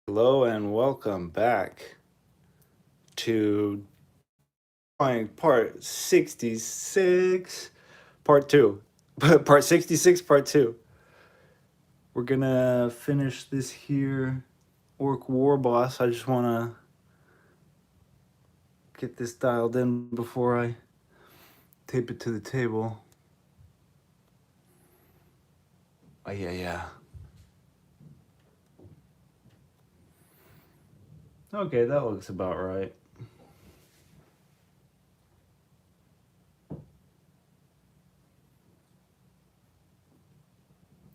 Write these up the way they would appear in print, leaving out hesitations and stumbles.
Hello and welcome back to part 66, part 2. Part 66, part 2. We're gonna finish this here Ork Warboss. I just wanna get this dialed in before I tape it to the table. Oh, yeah. Okay, that looks about right.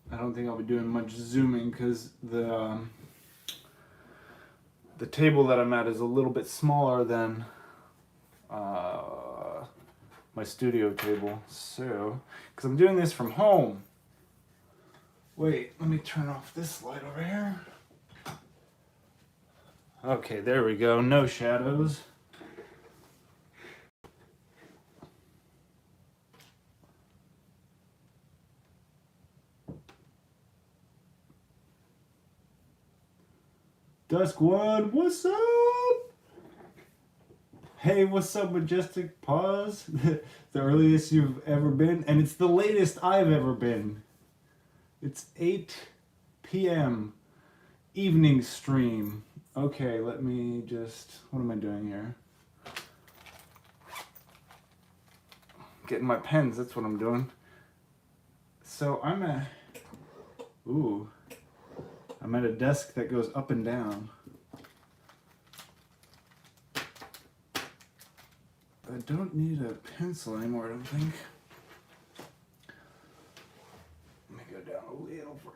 I don't think I'll be doing much zooming because the table that I'm at is a little bit smaller than my studio table. So, because I'm doing this from home. Wait, let me turn off this light over here. Okay, there we go. No shadows. Duskwood, what's up? Hey, what's up, Majestic Pause? The earliest you've ever been, and it's the latest I've ever been. It's 8 p.m. evening stream. Okay, let me just. What am I doing here? Getting my pens, that's what I'm doing. So I'm at. Ooh. I'm at a desk that goes up and down. I don't need a pencil anymore, I don't think. Let me go down a little further.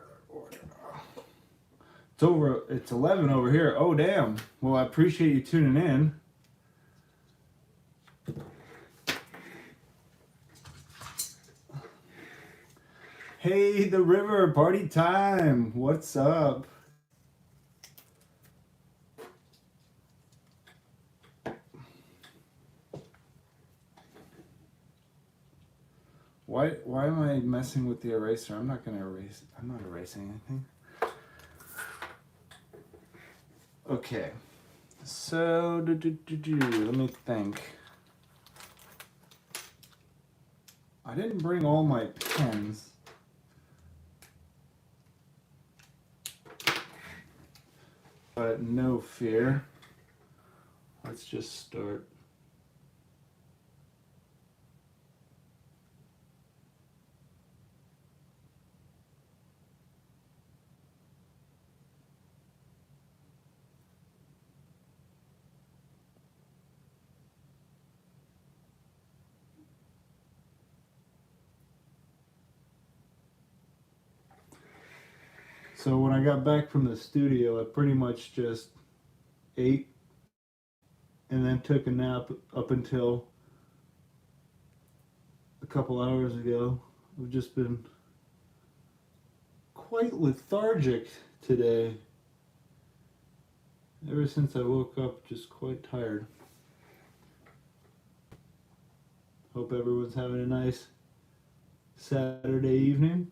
It's 11 over here. Oh, damn. Well, I appreciate you tuning in. Hey, the river, party time. What's up? Why am I messing with the eraser? I'm not erasing anything. Okay. So, let me think. I didn't bring all my pens. But no fear. Let's just start. So when I got back from the studio, I pretty much just ate and then took a nap up until a couple hours ago. I've just been quite lethargic today. Ever since I woke up, just quite tired. Hope everyone's having a nice Saturday evening.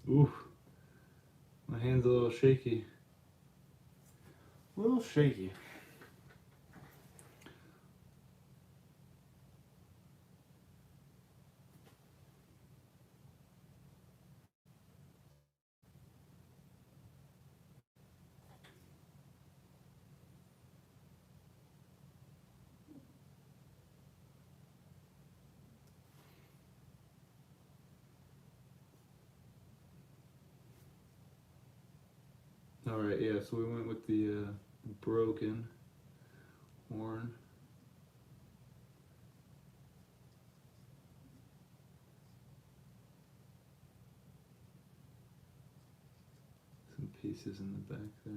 Oof, my hand's a little shaky. A little shaky. All right, yeah, so we went with the broken horn. Some pieces in the back there.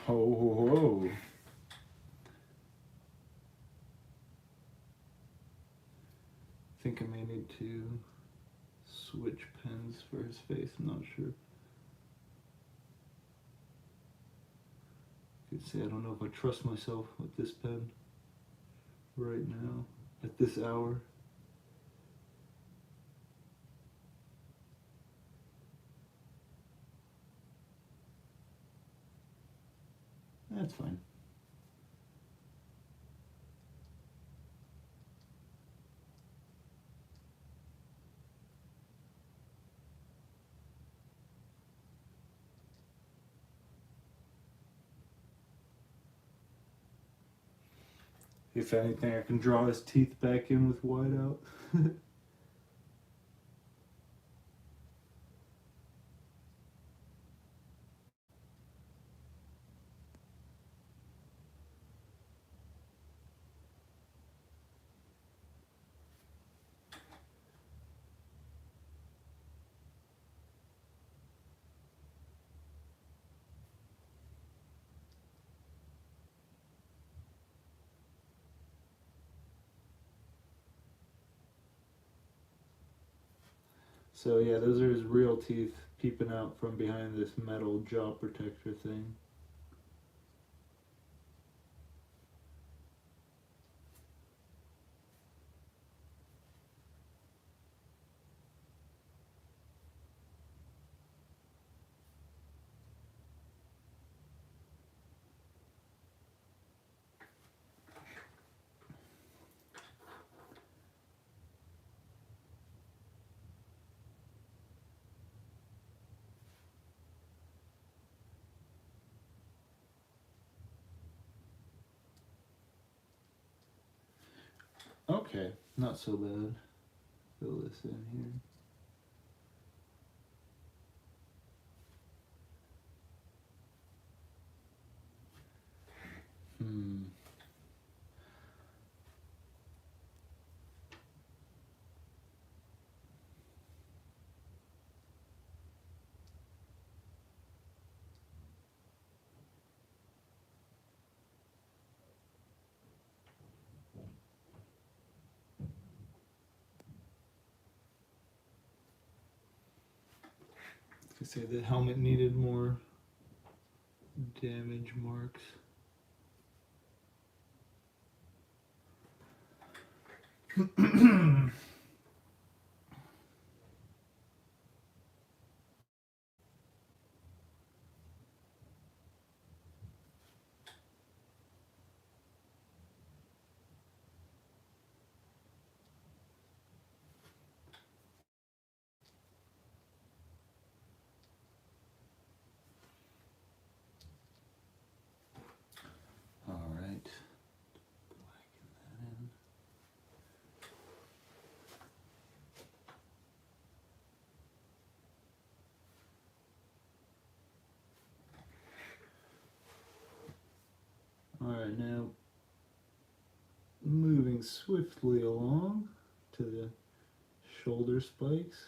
Ho ho ho. I think I may need to switch pens for his face, I'm not sure. You could say I don't know if I trust myself with this pen right now, at this hour. That's fine. If anything, I can draw his teeth back in with whiteout. So yeah, those are his real teeth peeping out from behind this metal jaw protector thing. Okay, not so bad. Fill this in here. I say the helmet needed more damage marks. Alright, now moving swiftly along to the shoulder spikes.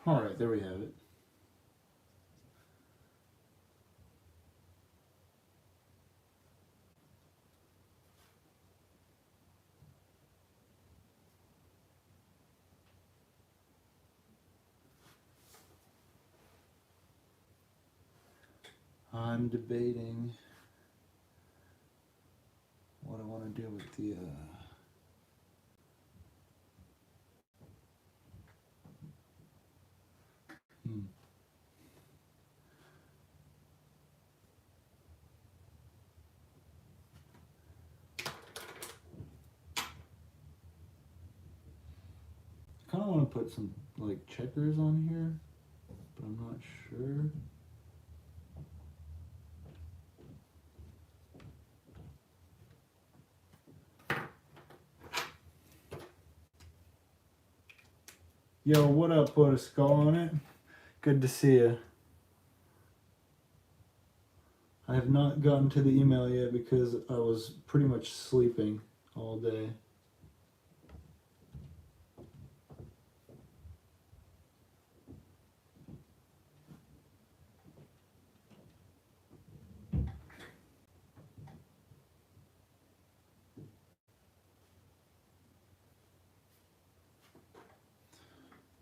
Alright, there we have it. I'm debating what I want to do with the I kind of want to put some like checkers on here, but I'm not sure. Yo, what up, put a skull on it? Good to see you. I have not gotten to the email yet because I was pretty much sleeping all day.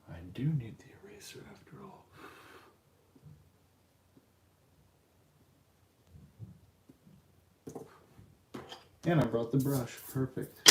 I do need the eraser after all. And I brought the brush. Perfect.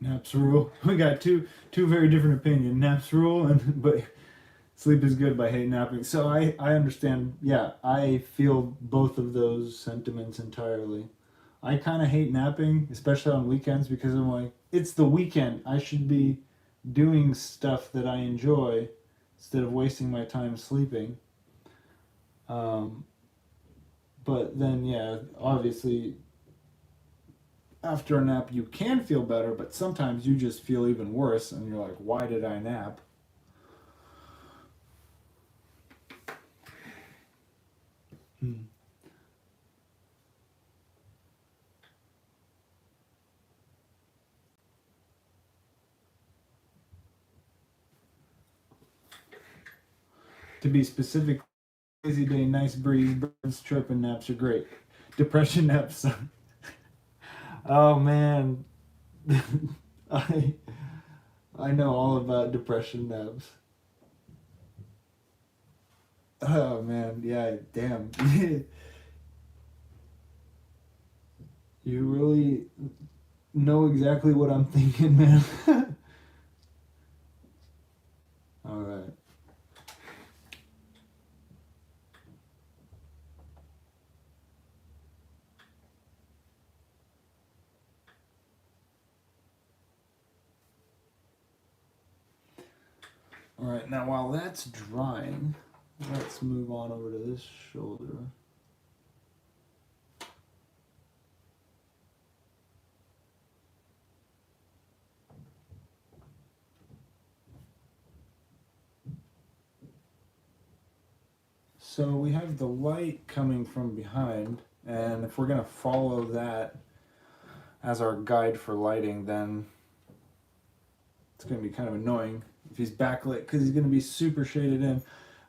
Naps rule. We got two very different opinions. Naps rule, but sleep is good, but I hate napping. So I understand. Yeah, I feel both of those sentiments entirely. I kind of hate napping, especially on weekends, because I'm like, it's the weekend. I should be doing stuff that I enjoy instead of wasting my time sleeping. But then, yeah, obviously, after a nap, you can feel better, but sometimes you just feel even worse, and you're like, why did I nap? To be specific, lazy day, nice breeze, birds chirping, naps are great. Depression naps. Oh man, I I know all about depression naps. Oh man, yeah, damn. You really know exactly what I'm thinking, man. All right. All right, now while that's drying, let's move on over to this shoulder. So we have the light coming from behind, and if we're going to follow that as our guide for lighting, then it's going to be kind of annoying if he's backlit because he's going to be super shaded in.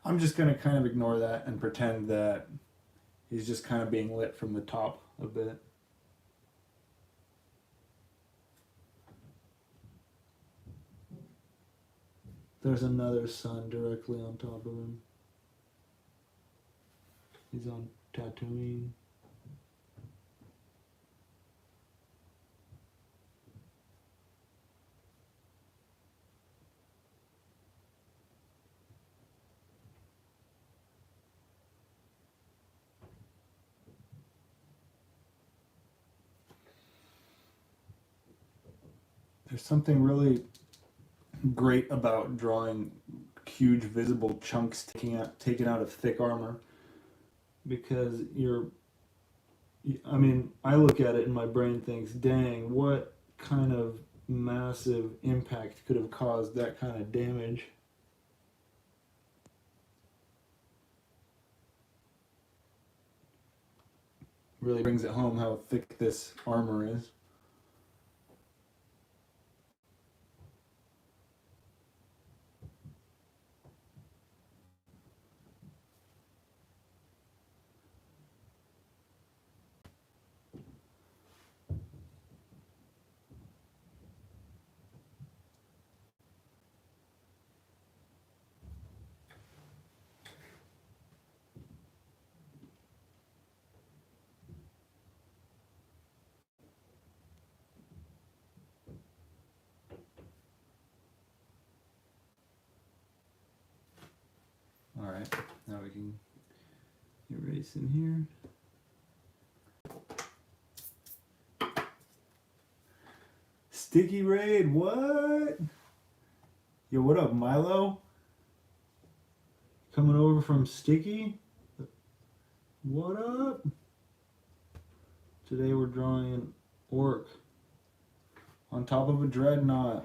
I'm just going to kind of ignore that and pretend that he's just kind of being lit from the top a bit. There's another sun directly on top of him. He's on Tatooine. There's something really great about drawing huge visible chunks taken out of thick armor, because I look at it and my brain thinks, dang, what kind of massive impact could have caused that kind of damage? Really brings it home how thick this armor is. Alright, now we can erase in here. Sticky raid, what? Yo, what up, Milo? Coming over from Sticky? What up? Today we're drawing an orc on top of a dreadnought.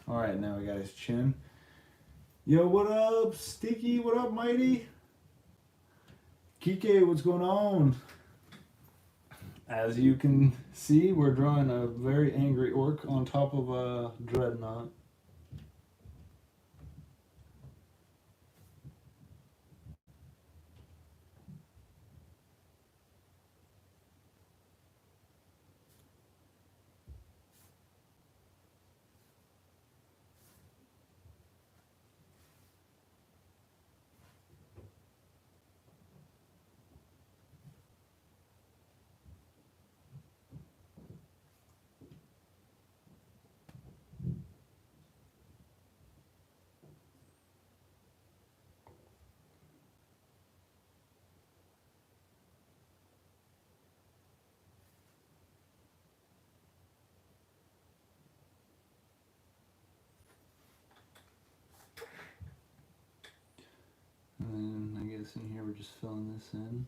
Alright, now we got his chin. Yo, what up, Sticky? What up, Mighty? Kike, what's going on? As you can see, we're drawing a very angry orc on top of a dreadnought. And then I guess in here we're just filling this in.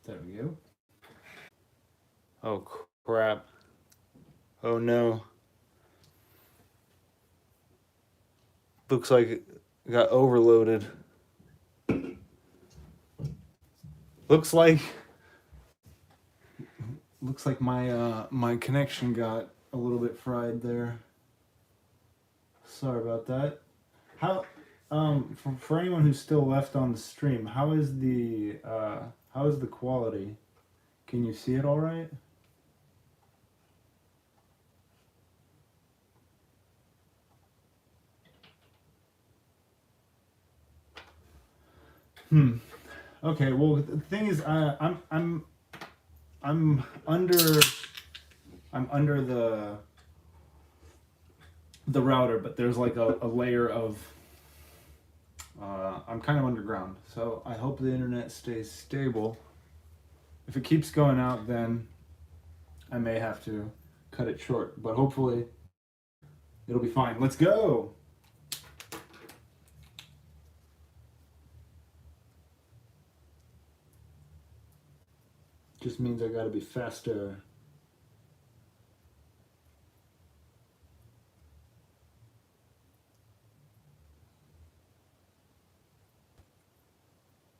There we go. Oh crap. Oh no. Looks like it got overloaded. Looks like my my connection got a little bit fried there. Sorry about that. How for anyone who's still left on the stream, how is the quality? Can you see it all right? Okay. Well, the thing is, I'm under the router, but there's like a layer of I'm kind of underground, so I hope the internet stays stable. If it keeps going out, then I may have to cut it short, but hopefully it'll be fine. Let's go. Just means I gotta be faster.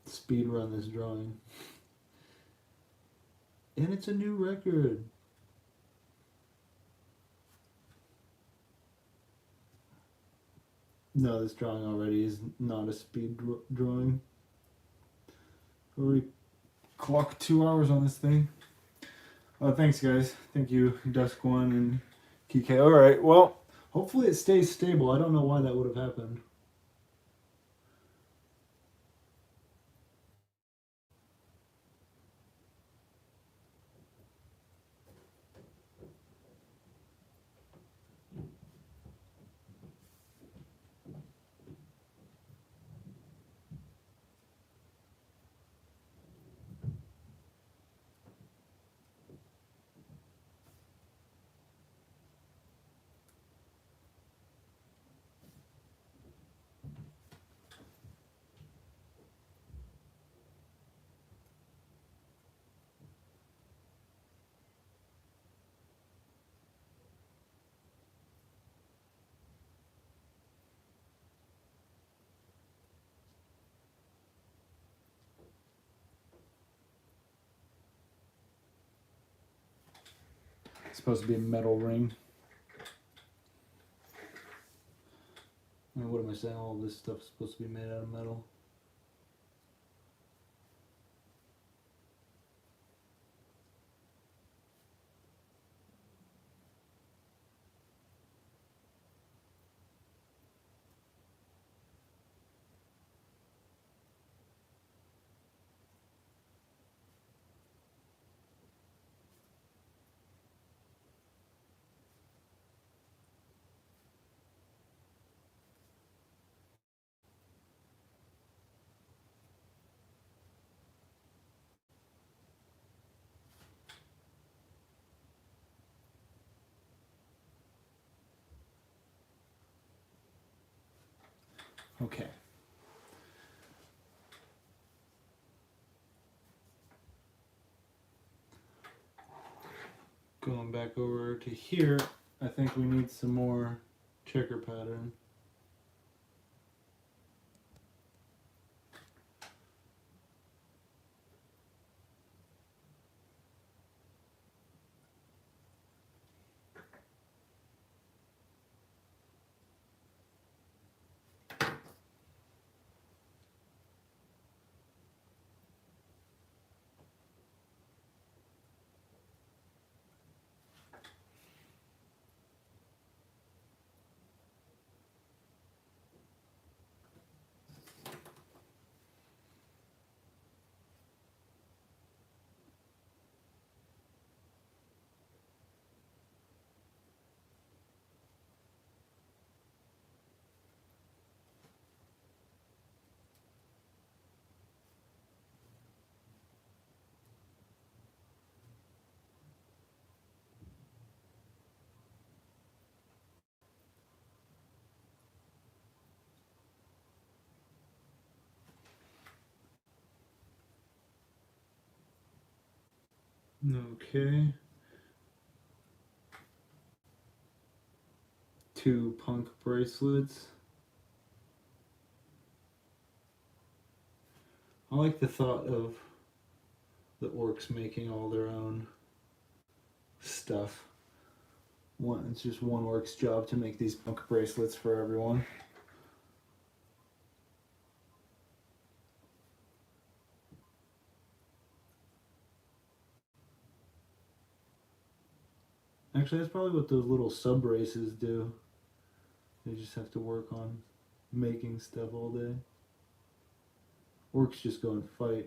Speed run this drawing. And it's a new record. No, this drawing already is not a speed drawing. Already clocked 2 hours on this thing. Oh, thanks guys. Thank you, Dusk One and Kike. Alright, well, hopefully it stays stable. I don't know why that would have happened. It's supposed to be a metal ring. What am I saying? All this stuff is supposed to be made out of metal. Okay. Going back over to here, I think we need some more checker pattern. Okay. 2 punk bracelets. I like the thought of the orcs making all their own stuff. It's just one orc's job to make these punk bracelets for everyone. Actually, that's probably what those little sub races do. They just have to work on making stuff all day. Orcs just go and fight.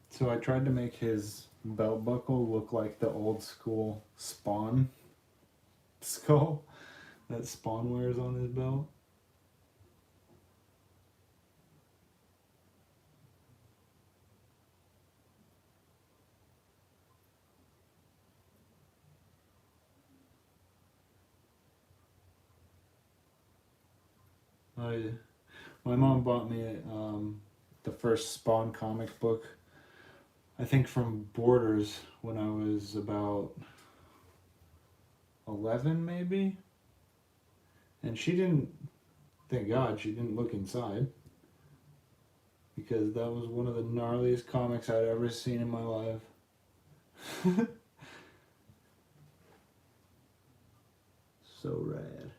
So I tried to make his belt buckle look like the old school Spawn skull that Spawn wears on his belt. My mom bought me the first Spawn comic book, I think from Borders, when I was about 11 maybe. And she didn't, thank God, she didn't look inside. Because that was one of the gnarliest comics I'd ever seen in my life. So rad.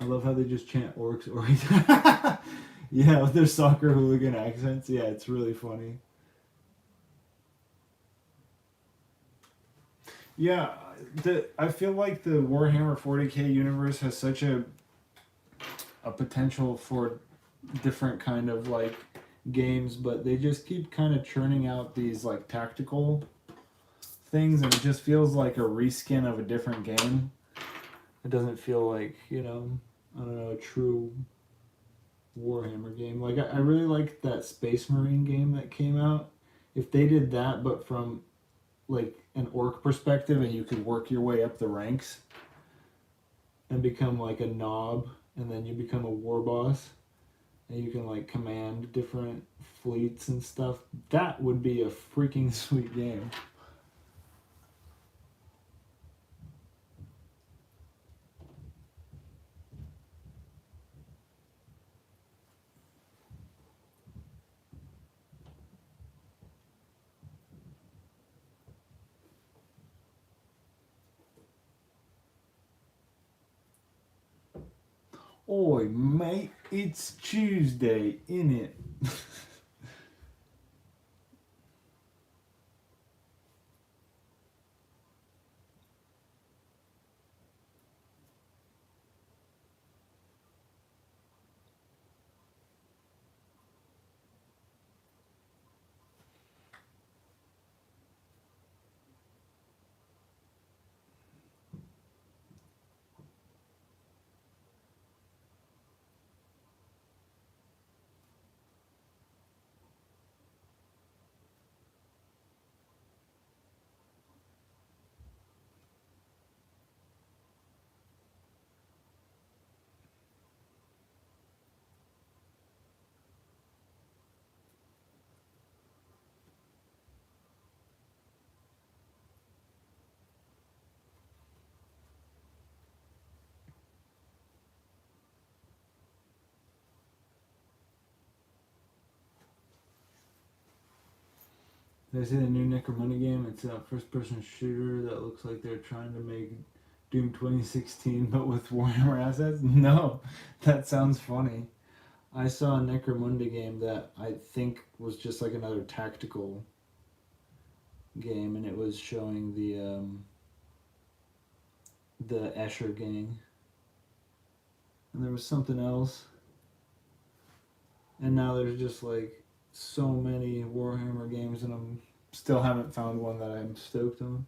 I love how they just chant orcs. Yeah, with their soccer hooligan accents. Yeah, it's really funny. Yeah, I feel like the Warhammer 40k universe has such a potential for different kind of like games, but they just keep kind of churning out these like tactical things, and it just feels like a reskin of a different game. It doesn't feel like, you know, I don't know, a true Warhammer game. Like I really liked that Space Marine game that came out. If they did that, but from like an orc perspective, and you could work your way up the ranks, and become like a knob, and then you become a war boss, and you can like command different fleets and stuff. That would be a freaking sweet game. Oi, mate, it's Tuesday, innit? Did I see the new Necromunda game? It's a first-person shooter that looks like they're trying to make Doom 2016, but with Warhammer assets? No, that sounds funny. I saw a Necromunda game that I think was just like another tactical game, and it was showing the Escher gang, and there was something else, and now there's just like so many Warhammer games, and I'm still haven't found one that I'm stoked on,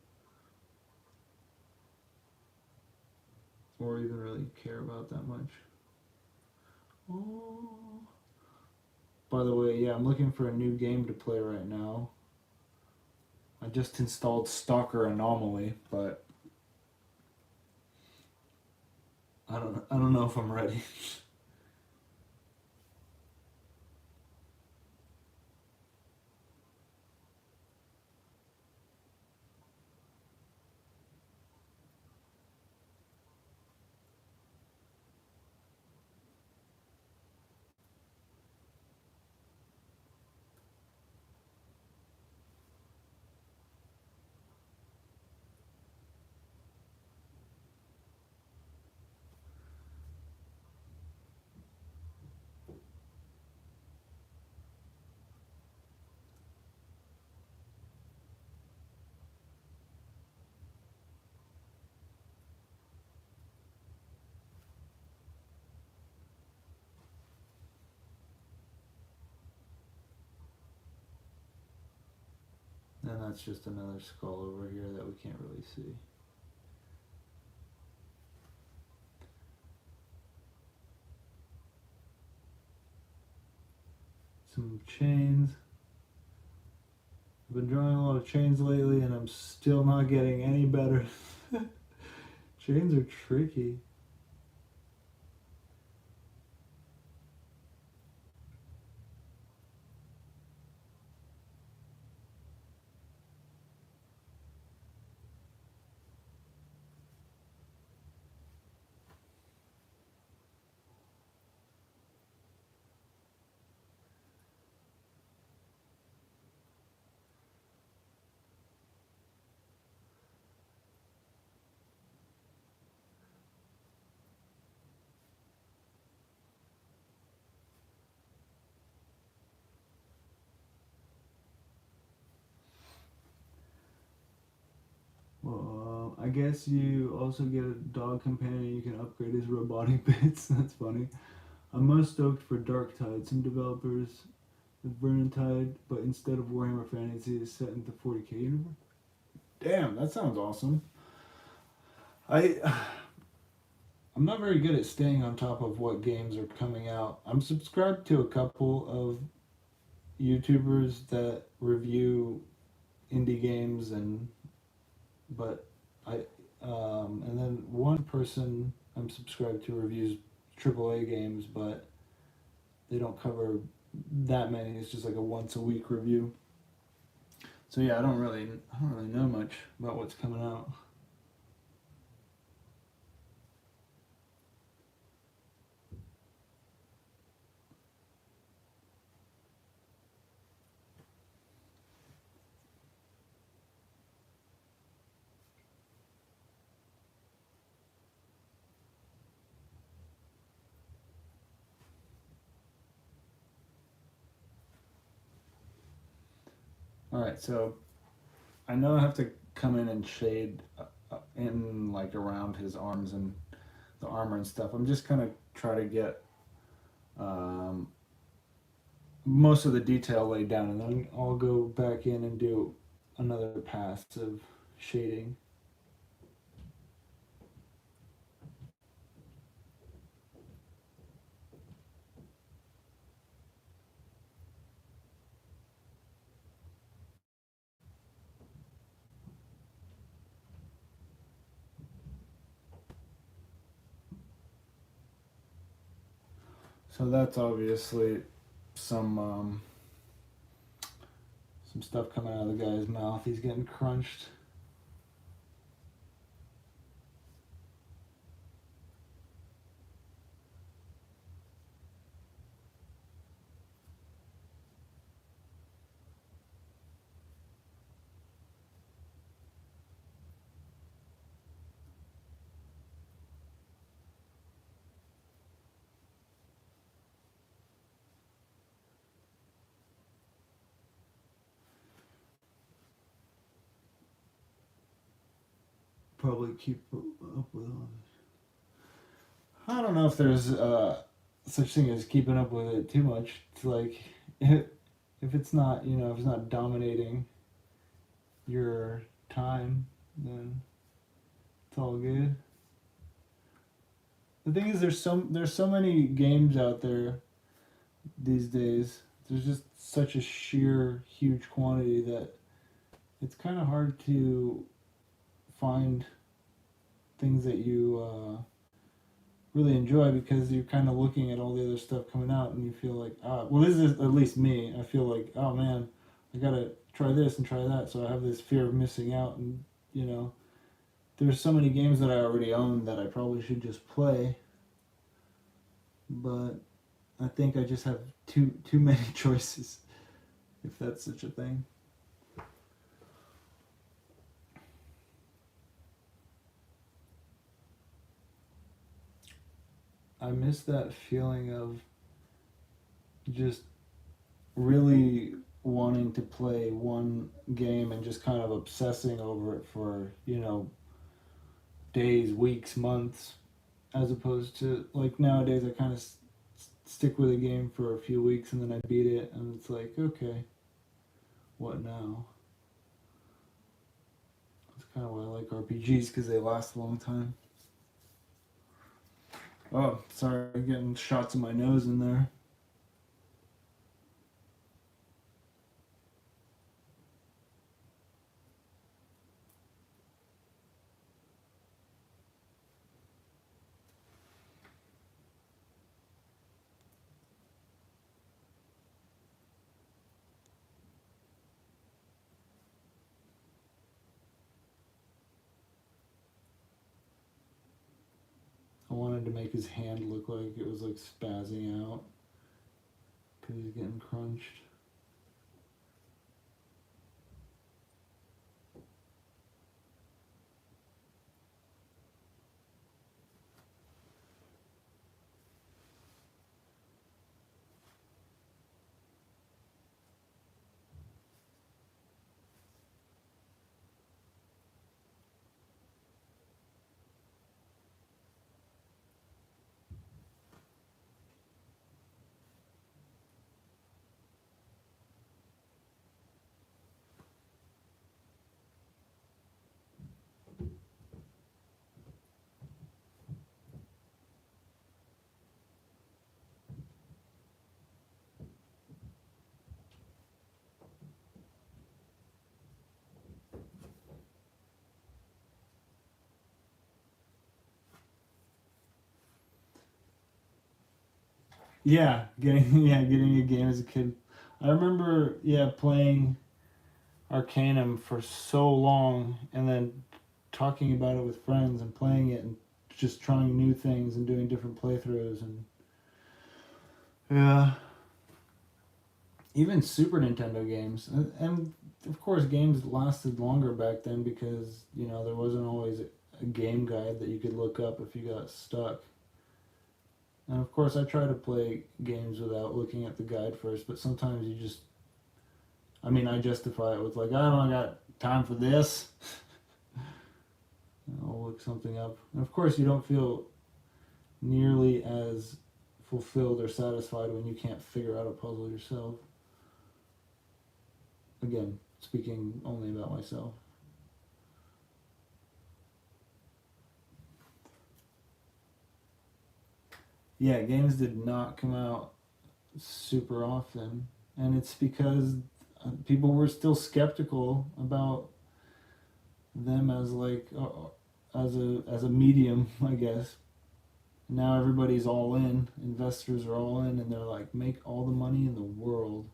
or even really care about that much. Oh. By the way, yeah, I'm looking for a new game to play right now. I just installed Stalker Anomaly, but I don't know if I'm ready. And that's just another skull over here that we can't really see. Some chains. I've been drawing a lot of chains lately, and I'm still not getting any better. Chains are tricky. Well, I guess you also get a dog companion. You can upgrade his robotic bits. That's funny. I'm most stoked for Dark Tide. Some developers with Vermintide, but instead of Warhammer Fantasy, is set in the 40k universe. Damn, that sounds awesome. I'm not very good at staying on top of what games are coming out. I'm subscribed to a couple of YouTubers that review indie games, but and then one person I'm subscribed to reviews AAA games, but they don't cover that many. It's just like a once a week review. So yeah, I don't really know much about what's coming out. Alright, so I know I have to come in and shade in like around his arms and the armor and stuff. I'm just gonna try to get most of the detail laid down, and then I'll go back in and do another pass of shading. So that's obviously some stuff coming out of the guy's mouth. He's getting crunched. Probably keep up with all this. I don't know if there's such thing as keeping up with it too much. It's like if it's not, if it's not dominating your time, then it's all good. The thing is, there's so many games out there these days. There's just such a sheer huge quantity that it's kind of hard to find things that you really enjoy, because you're kind of looking at all the other stuff coming out and you feel like, well, this is at least me. I feel like, oh man, I gotta try this and try that. So I have this fear of missing out, and there's so many games that I already own that I probably should just play. But I think I just have too many choices, if that's such a thing. I miss that feeling of just really wanting to play one game and just kind of obsessing over it for, days, weeks, months, as opposed to like nowadays I kind of stick with a game for a few weeks and then I beat it and it's like, okay, what now? That's kind of why I like RPGs, because they last a long time. Oh, sorry, I'm getting shots in my nose in there. I wanted to make his hand look like it was like spazzing out because he's getting crunched. Yeah, getting a game as a kid. I remember, playing Arcanum for so long, and then talking about it with friends and playing it and just trying new things and doing different playthroughs and yeah, even Super Nintendo games and of course games lasted longer back then because there wasn't always a game guide that you could look up if you got stuck. And of course, I try to play games without looking at the guide first, but sometimes you just, I justify it with like, I don't got time for this. I'll look something up. And of course, you don't feel nearly as fulfilled or satisfied when you can't figure out a puzzle yourself. Again, speaking only about myself. Yeah, games did not come out super often, and it's because people were still skeptical about them as like as a medium, I guess. Now everybody's all in. Investors are all in, and they're like, make all the money in the world.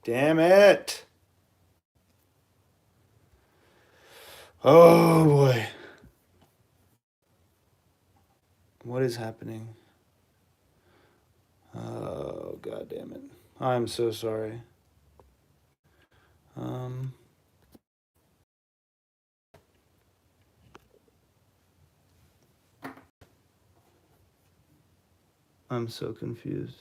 Damn it! Oh boy. What is happening? Oh, god damn it. I'm so sorry. I'm so confused.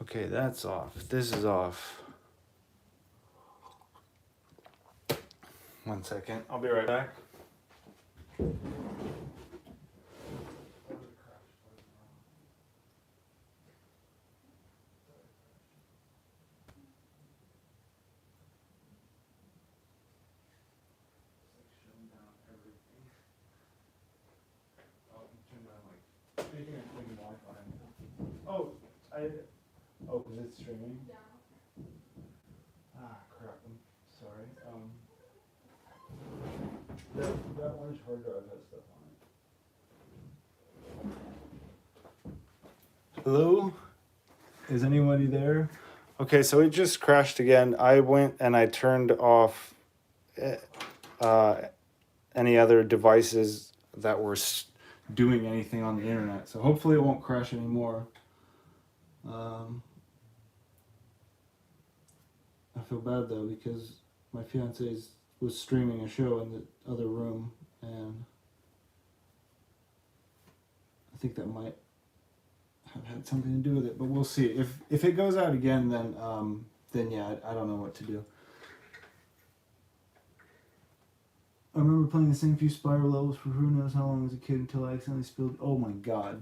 Okay, that's off. This is off. 1 second. I'll be right back. Oh, because it's streaming? Yeah. Ah, crap. I'm sorry. That orange hard drive has stuff on it. Hello? Is anybody there? Okay, so it just crashed again. I went and I turned off any other devices that were doing anything on the internet. So hopefully it won't crash anymore. I feel bad though because my fiance was streaming a show in the other room, and I think that might have had something to do with it. But we'll see. If it goes out again, then yeah, I don't know what to do. I remember playing the same few Spiral levels for who knows how long as a kid until I accidentally spilled. Oh my god.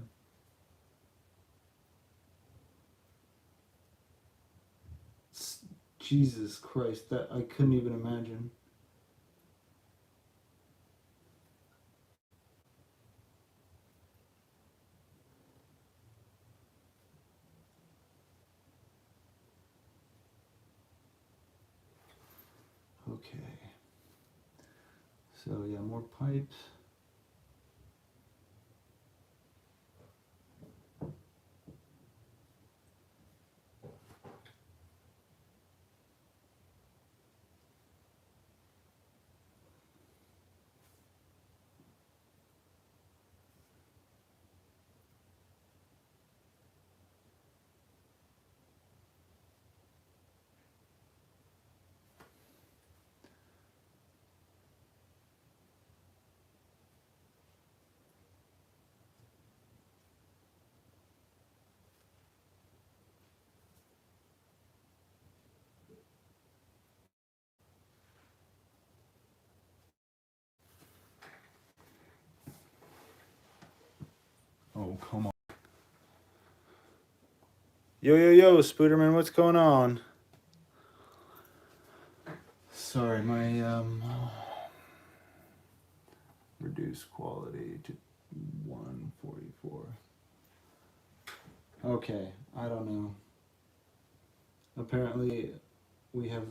Jesus Christ, that I couldn't even imagine. Okay. So yeah, more pipes. Oh, come on. Yo, Spooderman, what's going on? Sorry, my Reduce quality to 144. Okay, I don't know. Apparently, we have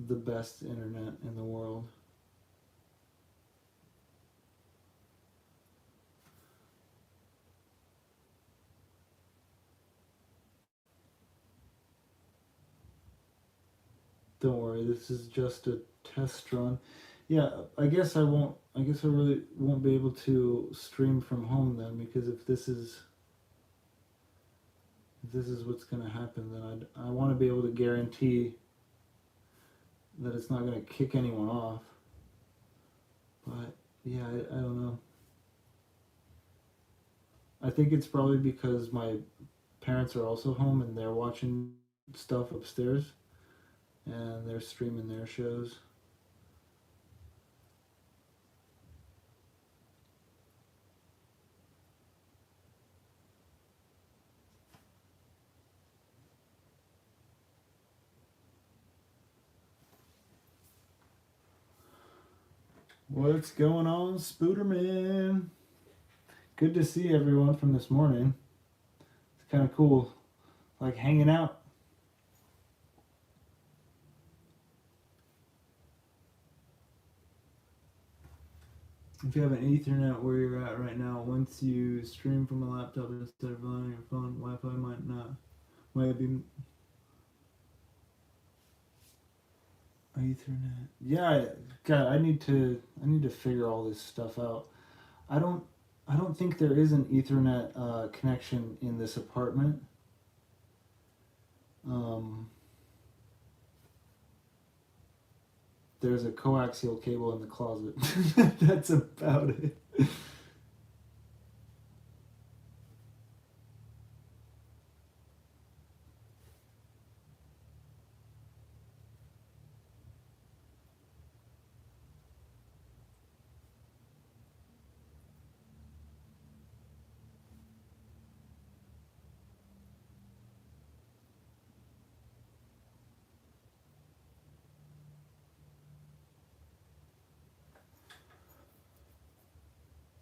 the best internet in the world. Don't worry, this is just a test run. Yeah, I guess I really won't be able to stream from home then, because if this is what's going to happen, then I want to be able to guarantee that it's not going to kick anyone off. But yeah, I don't know. I think it's probably because my parents are also home and they're watching stuff upstairs and they're streaming their shows. What's going on, Spooderman? Good to see everyone from this morning. It's kind of cool, like hanging out. If you have an Ethernet where you're at right now, once you stream from a laptop instead of on your phone, Wi-Fi might be Ethernet. Yeah, God, I need to figure all this stuff out. I don't think there is an Ethernet connection in this apartment. There's a coaxial cable in the closet. That's about it.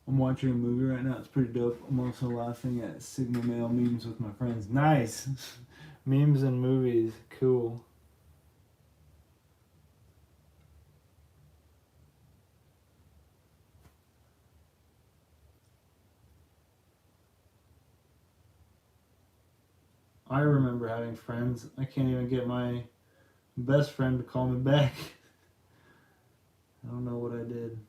I'm watching a movie right now. It's pretty dope. I'm also laughing at Sigma Male memes with my friends. Nice! Memes and movies. Cool. I remember having friends. I can't even get my best friend to call me back. I don't know what I did.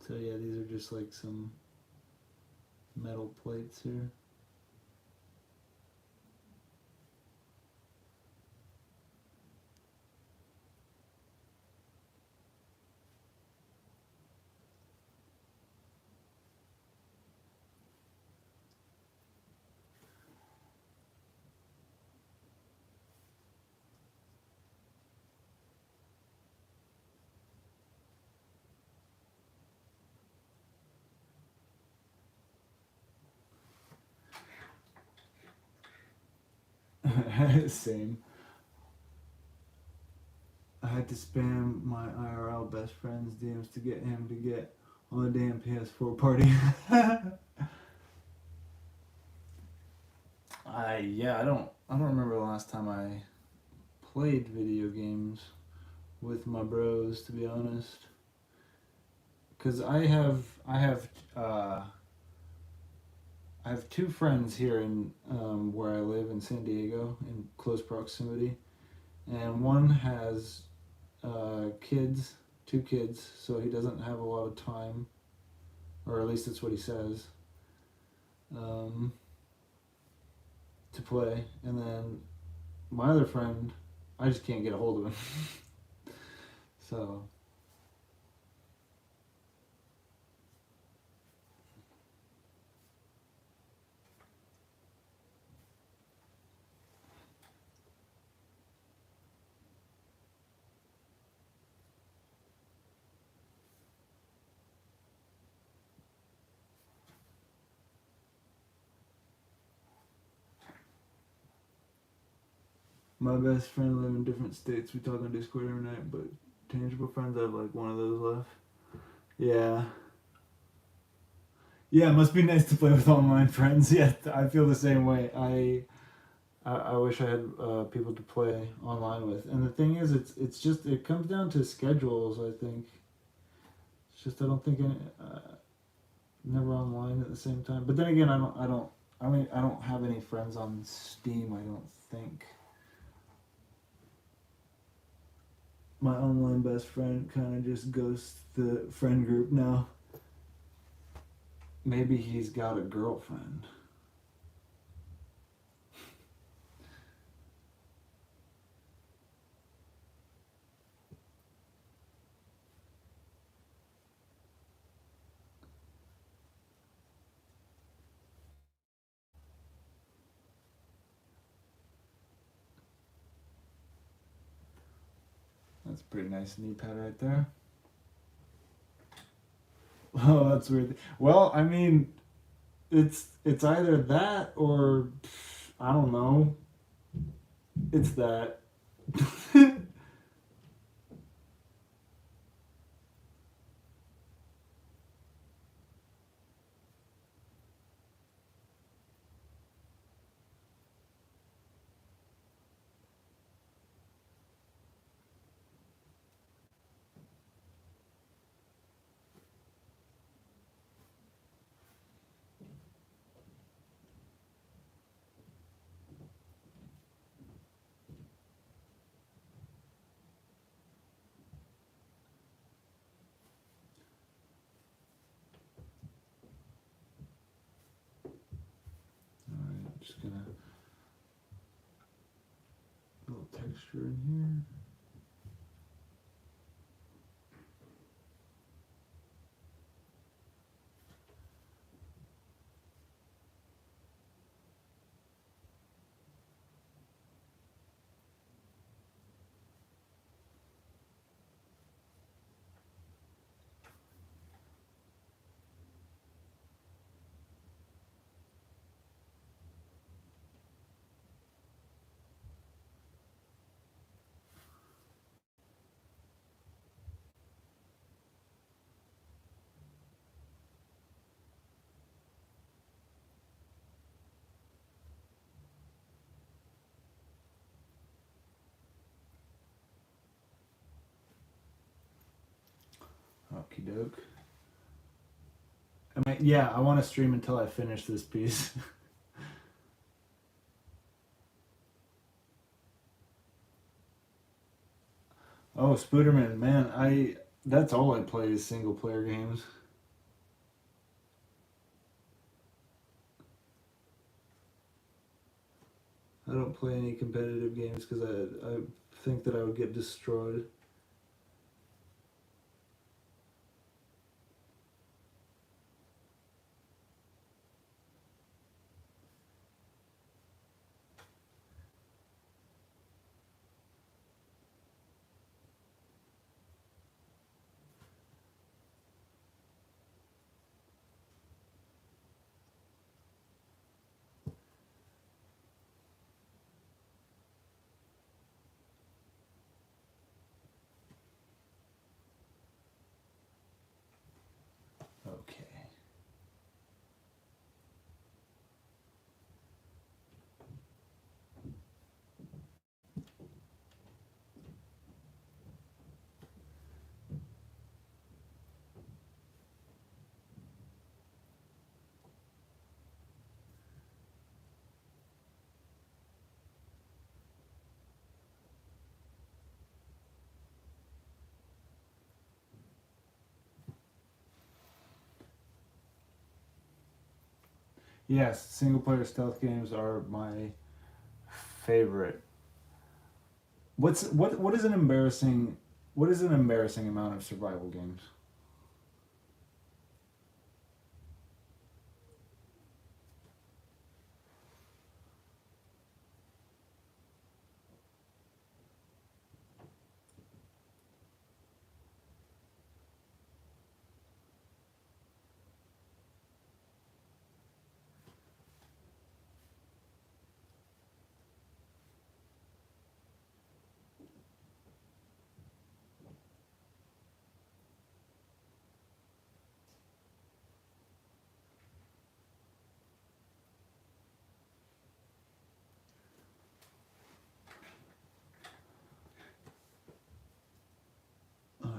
So yeah, these are just like some metal plates here. Same. I had to spam my IRL best friend's DMs to get him to get on the damn PS4 party. I don't remember the last time I played video games with my bros, to be honest. Cause I have two friends here in where I live in San Diego, in close proximity, and one has kids, 2 kids, so he doesn't have a lot of time, or at least that's what he says, to play. And then my other friend, I just can't get a hold of him. So. My best friend live in different states. We talk on Discord every night, but tangible friends, I have like one of those left. Yeah. Yeah, it must be nice to play with online friends. Yeah, I feel the same way. I wish I had people to play online with. And the thing is, it's just it comes down to schedules. I think it's just I don't think any, never online at the same time. But then again, I don't have any friends on Steam. I don't think. My online best friend kind of just ghosts the friend group now. Maybe he's got a girlfriend. That's a pretty nice knee pad right there. Oh, that's weird. Well, I mean, it's either that or I don't know. It's that. Alright, I'm just gonna a little texture in here. Okie doke. Yeah, I want to stream until I finish this piece. Oh, Spooderman, man, that's all I play is single player games. I don't play any competitive games because I think that I would get destroyed. Okay. Yes, single player stealth games are my favorite. What is an embarrassing amount of survival games?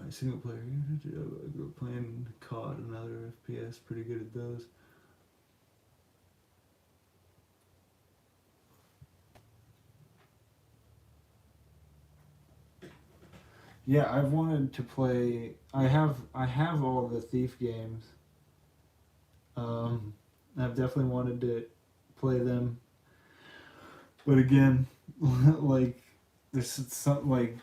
Single player. I grew up playing COD and other FPS. Pretty good at those. Yeah, I've wanted to play. I have all the Thief games. I've definitely wanted to play them, but again, like there's some like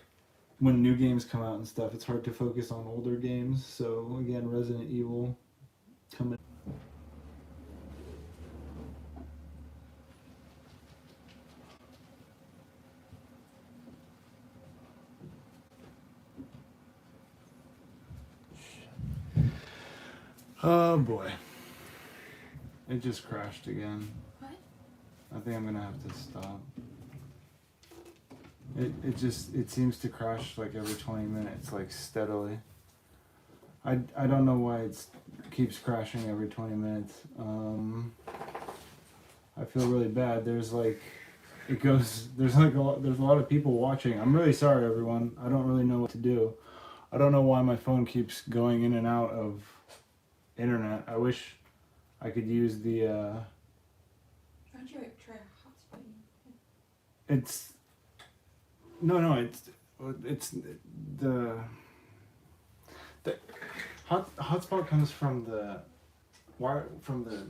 when new games come out and stuff, it's hard to focus on older games. So again, Resident Evil coming. Oh boy. It just crashed again. What? I think I'm gonna have to stop. It seems to crash like every 20 minutes, like steadily. I don't know why it keeps crashing every 20 minutes. I feel really bad. There's like there's a lot of people watching. I'm really sorry, everyone. I don't really know what to do. I don't know why my phone keeps going in and out of internet. I wish I could use the Why don't you try hotspotting? it's it's the hotspot comes from the wire from the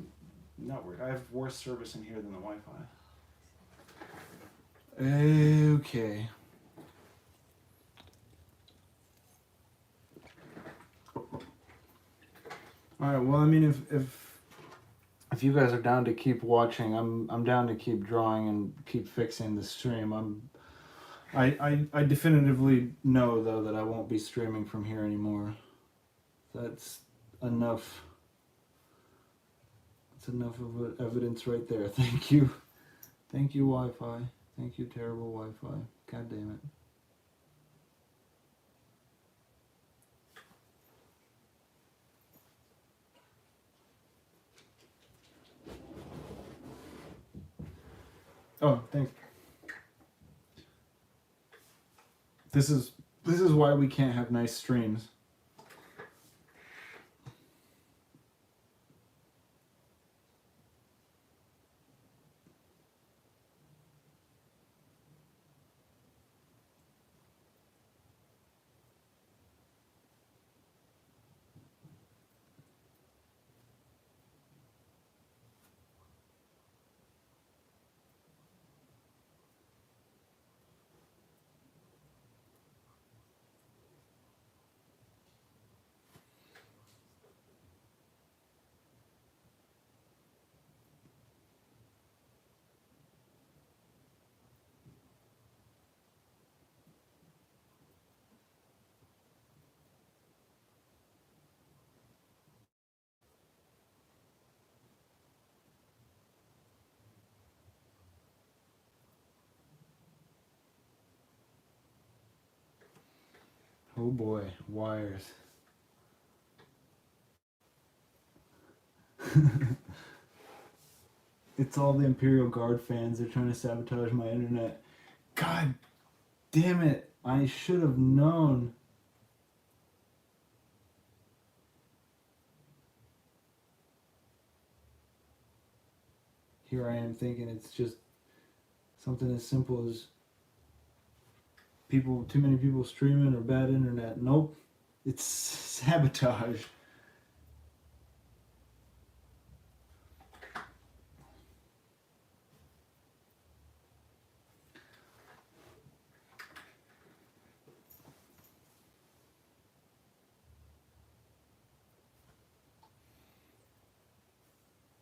network. I have worse service in here than the Wi-Fi. Okay. All right. Well, I mean, if you guys are down to keep watching, I'm down to keep drawing and keep fixing the stream. I definitively know though that I won't be streaming from here anymore. That's enough. That's enough of evidence right there. Thank you. Thank you, Wi-Fi. Thank you, terrible Wi-Fi. God damn it. Oh, thanks. This is why we can't have nice streams. Oh boy, wires. It's all the Imperial Guard fans. They're trying to sabotage my internet. God damn it. I should have known. Here I am thinking it's just something as simple as too many people streaming or bad internet. Nope. It's sabotage.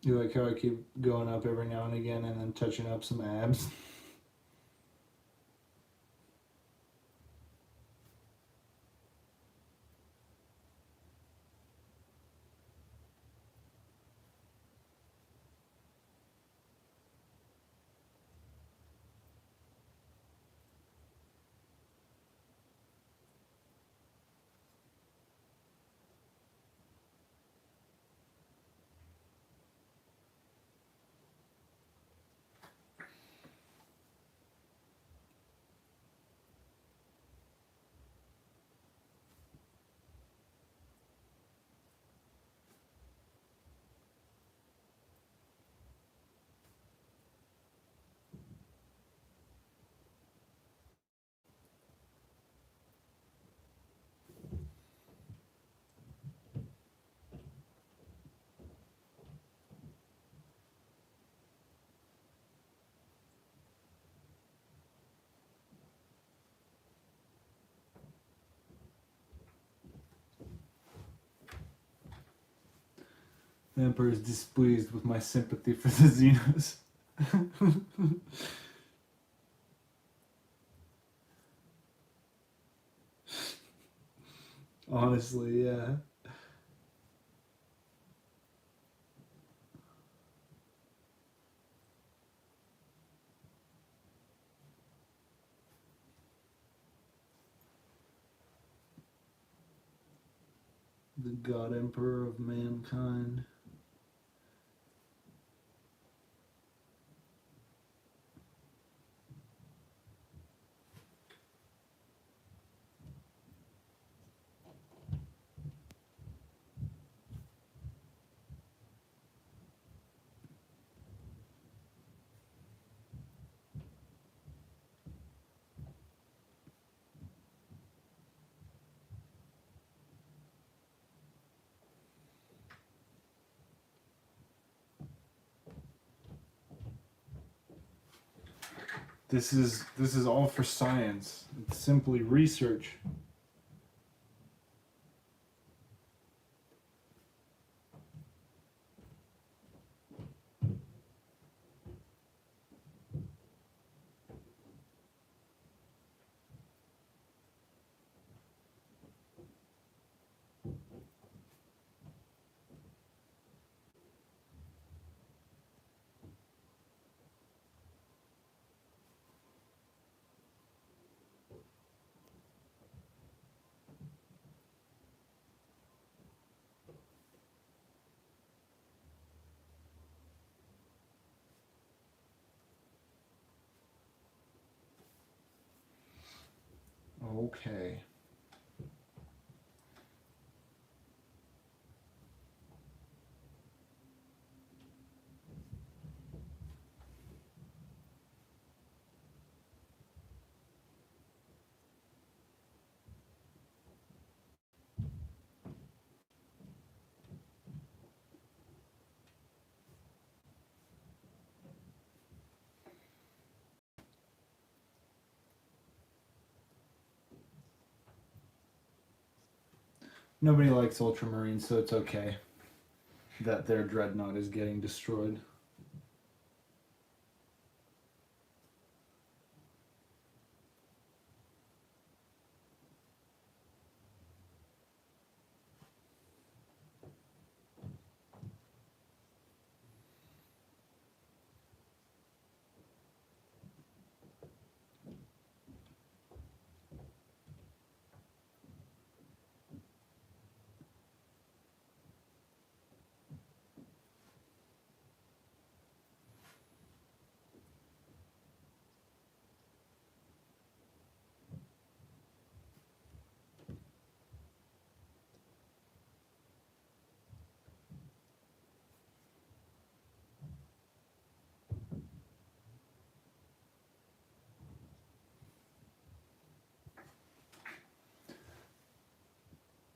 You like how I keep going up every now and again and then touching up some abs? The Emperor is displeased with my sympathy for the Xenos. Honestly, yeah. The God Emperor of mankind. This is all for science. It's simply research. Okay. Nobody likes Ultramarines, so it's okay that their dreadnought is getting destroyed.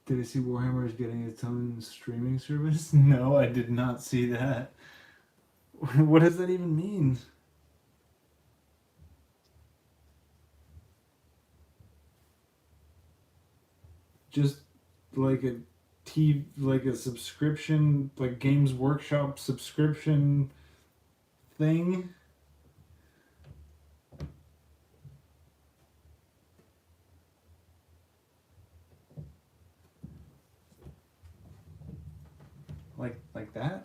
Did I see Warhammer is getting its own streaming service? No, I did not see that. What does that even mean? Just like a like a subscription, like Games Workshop subscription thing? Like that?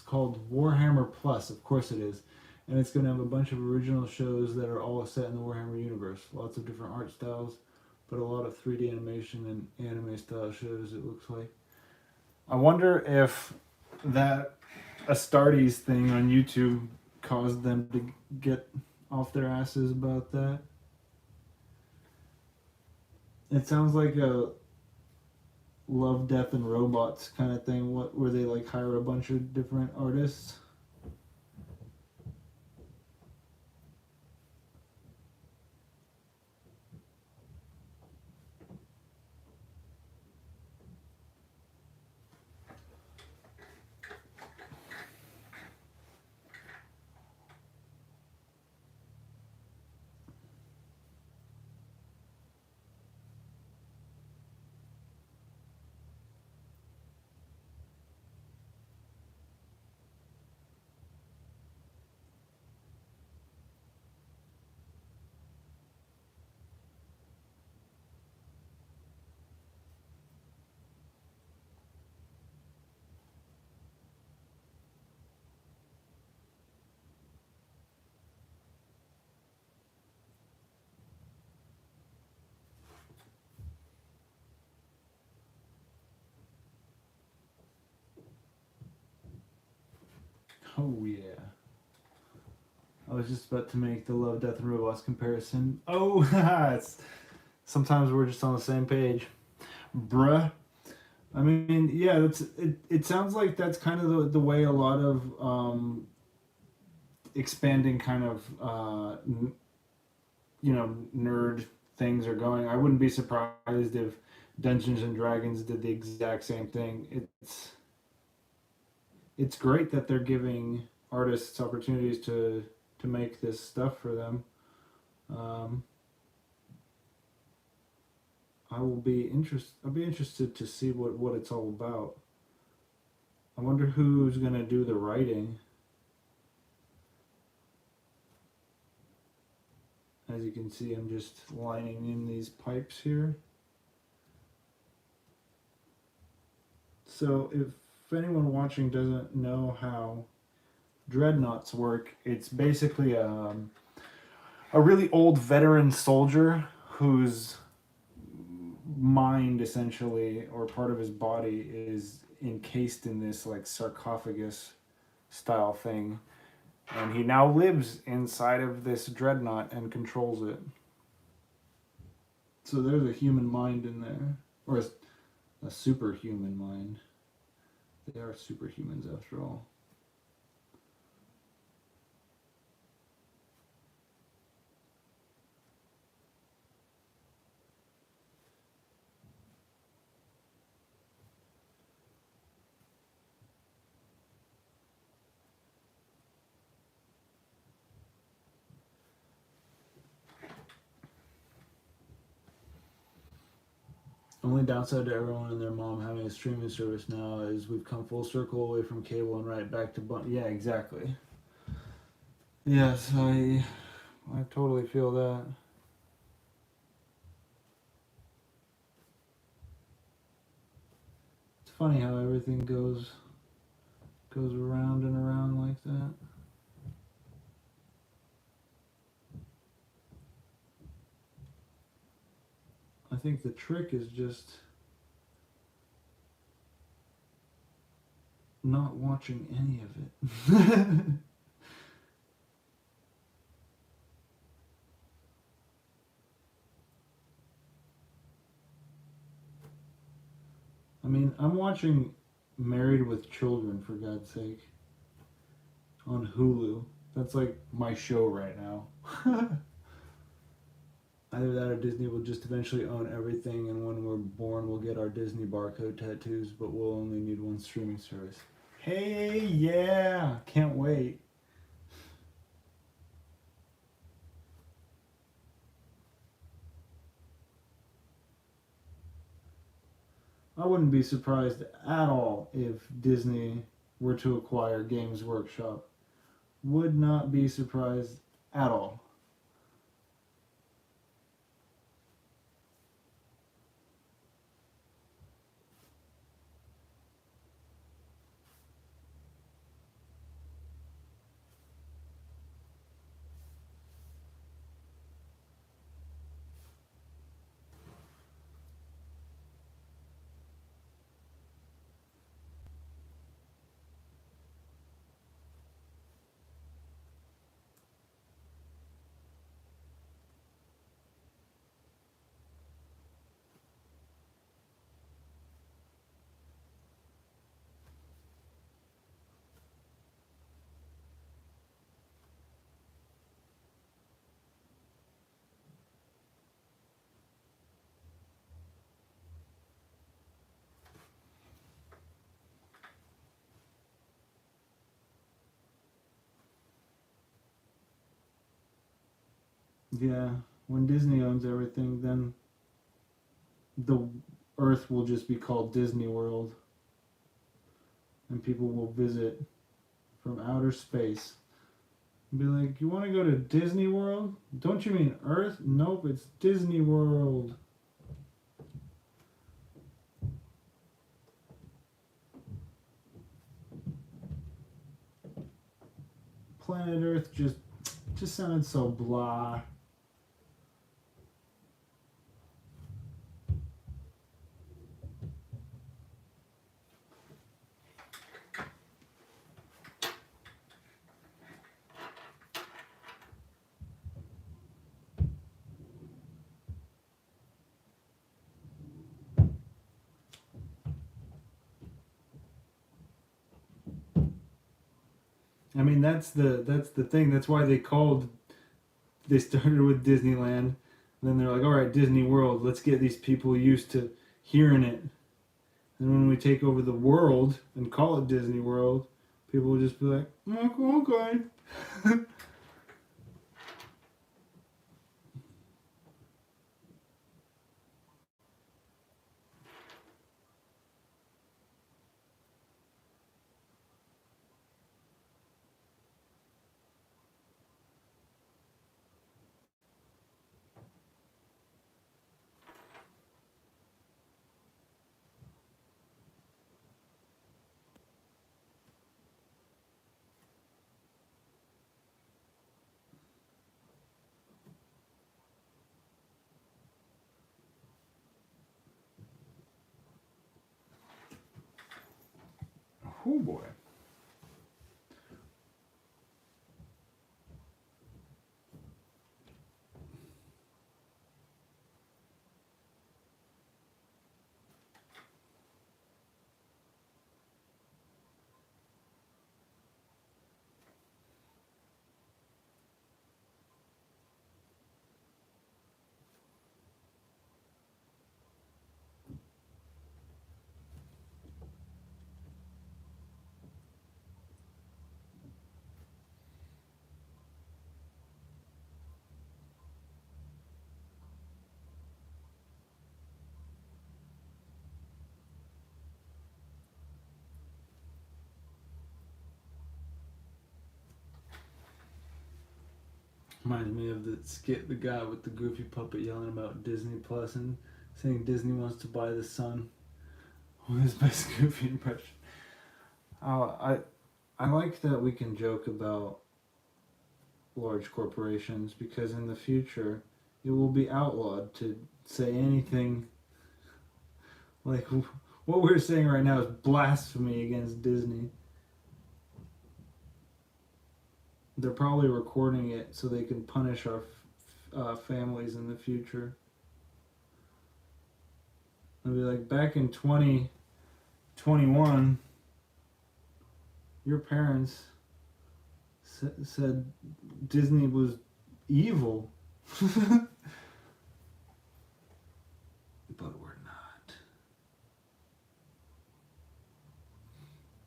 It's called Warhammer Plus, of course it is. And it's going to have a bunch of original shows that are all set in the Warhammer universe. Lots of different art styles, but a lot of 3D animation and anime style shows, it looks like. I wonder if that Astartes thing on YouTube caused them to get off their asses about that. It sounds like a Love, Death, and Robots kind of thing, where they like hire a bunch of different artists. Oh yeah. I was just about to make the Love, Death, and Robots comparison. Oh, it's, sometimes we're just on the same page. Bruh. I mean, yeah, that's it. It sounds like that's kind of the way a lot of expanding kind of nerd things are going. I wouldn't be surprised if Dungeons and Dragons did the exact same thing. It's great that they're giving artists opportunities to make this stuff for them. I'll be interested to see what it's all about. I wonder who's gonna do the writing. As you can see, I'm just lining in these pipes here. So if anyone watching doesn't know how dreadnoughts work, it's basically a really old veteran soldier whose mind essentially, or part of his body, is encased in this like sarcophagus style thing, and he now lives inside of this dreadnought and controls it. So there's a human mind in there, or a superhuman mind. They are superhumans after all. Only downside to everyone and their mom having a streaming service now is we've come full circle away from cable and right back to yeah, exactly. Yes, I totally feel that. It's funny how everything goes around and around like that. I think the trick is just not watching any of it. I mean, I'm watching Married with Children, for God's sake, on Hulu. That's like my show right now. Either that or Disney will just eventually own everything, and when we're born, we'll get our Disney barcode tattoos, but we'll only need one streaming service. Hey, yeah! Can't wait. I wouldn't be surprised at all if Disney were to acquire Games Workshop. Would not be surprised at all. Yeah, when Disney owns everything, then the Earth will just be called Disney World, and people will visit from outer space. And be like, you want to go to Disney World? Don't you mean Earth? Nope, it's Disney World. Planet Earth just sounded so blah. I mean, that's the thing. That's why they started with Disneyland. And then they're like, all right, Disney World. Let's get these people used to hearing it. And when we take over the world and call it Disney World, people will just be like, okay. Oh boy. Reminds me of the skit, the guy with the goofy puppet yelling about Disney Plus and saying Disney wants to buy the sun. What his best goofy impression? I like that we can joke about large corporations because in the future it will be outlawed to say anything like what we're saying right now is blasphemy against Disney. They're probably recording it so they can punish our families in the future. They'll be like, back in 2021, your parents said Disney was evil. But we're not.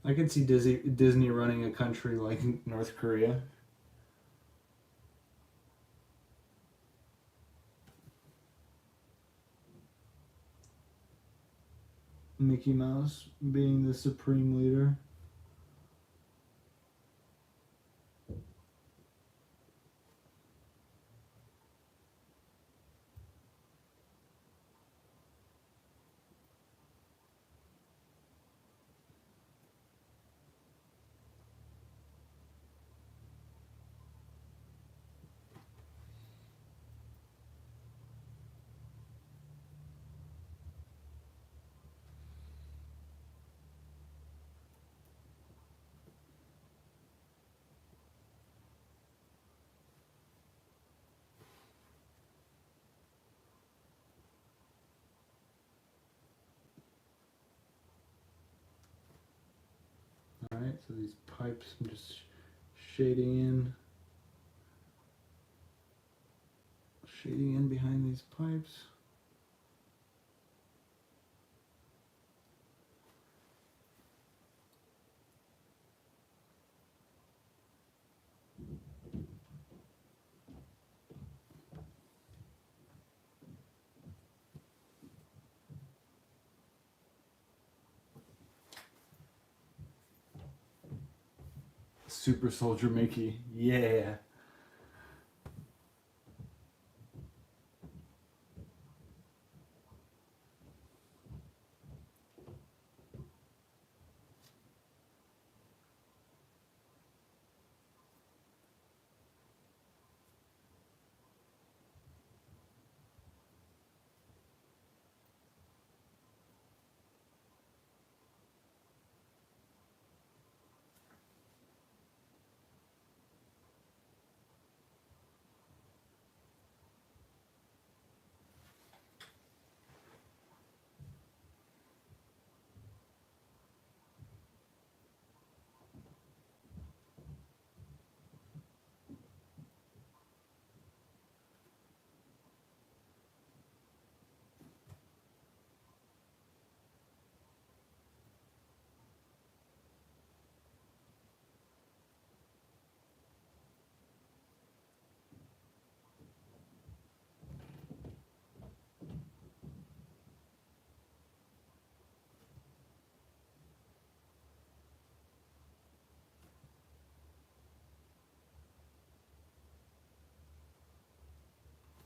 I could see Disney running a country like North Korea. Mickey Mouse being the supreme leader. Alright, so these pipes, I'm just shading in behind these pipes. Super Soldier Mickey. Yeah.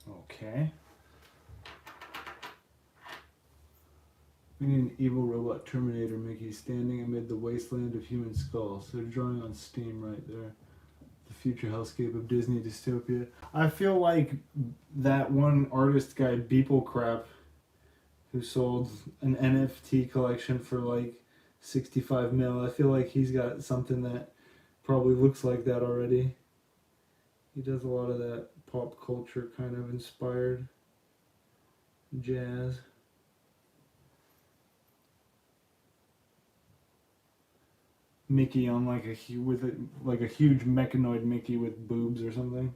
Okay. We need an evil robot Terminator Mickey standing amid the wasteland of human skulls. They're drawing on Steam right there. The future hellscape of Disney dystopia. I feel like that one artist guy, Beeple Crap, who sold an NFT collection for like 65 mil. I feel like he's got something that probably looks like that already. He does a lot of that pop culture kind of inspired jazz. Mickey on like like a huge mechanoid Mickey with boobs or something.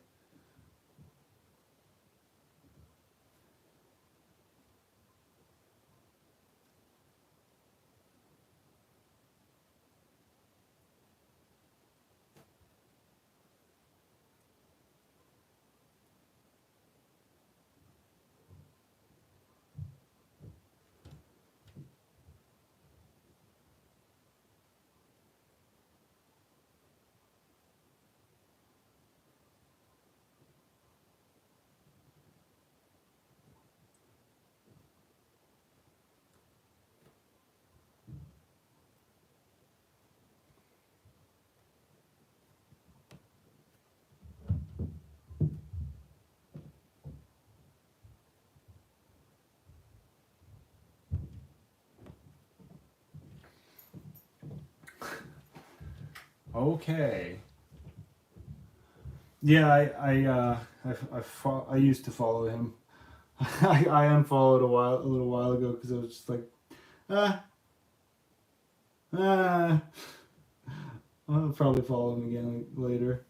Okay. Yeah, I used to follow him. I unfollowed a little while ago because I was just like, ah, ah. I'll probably follow him again later.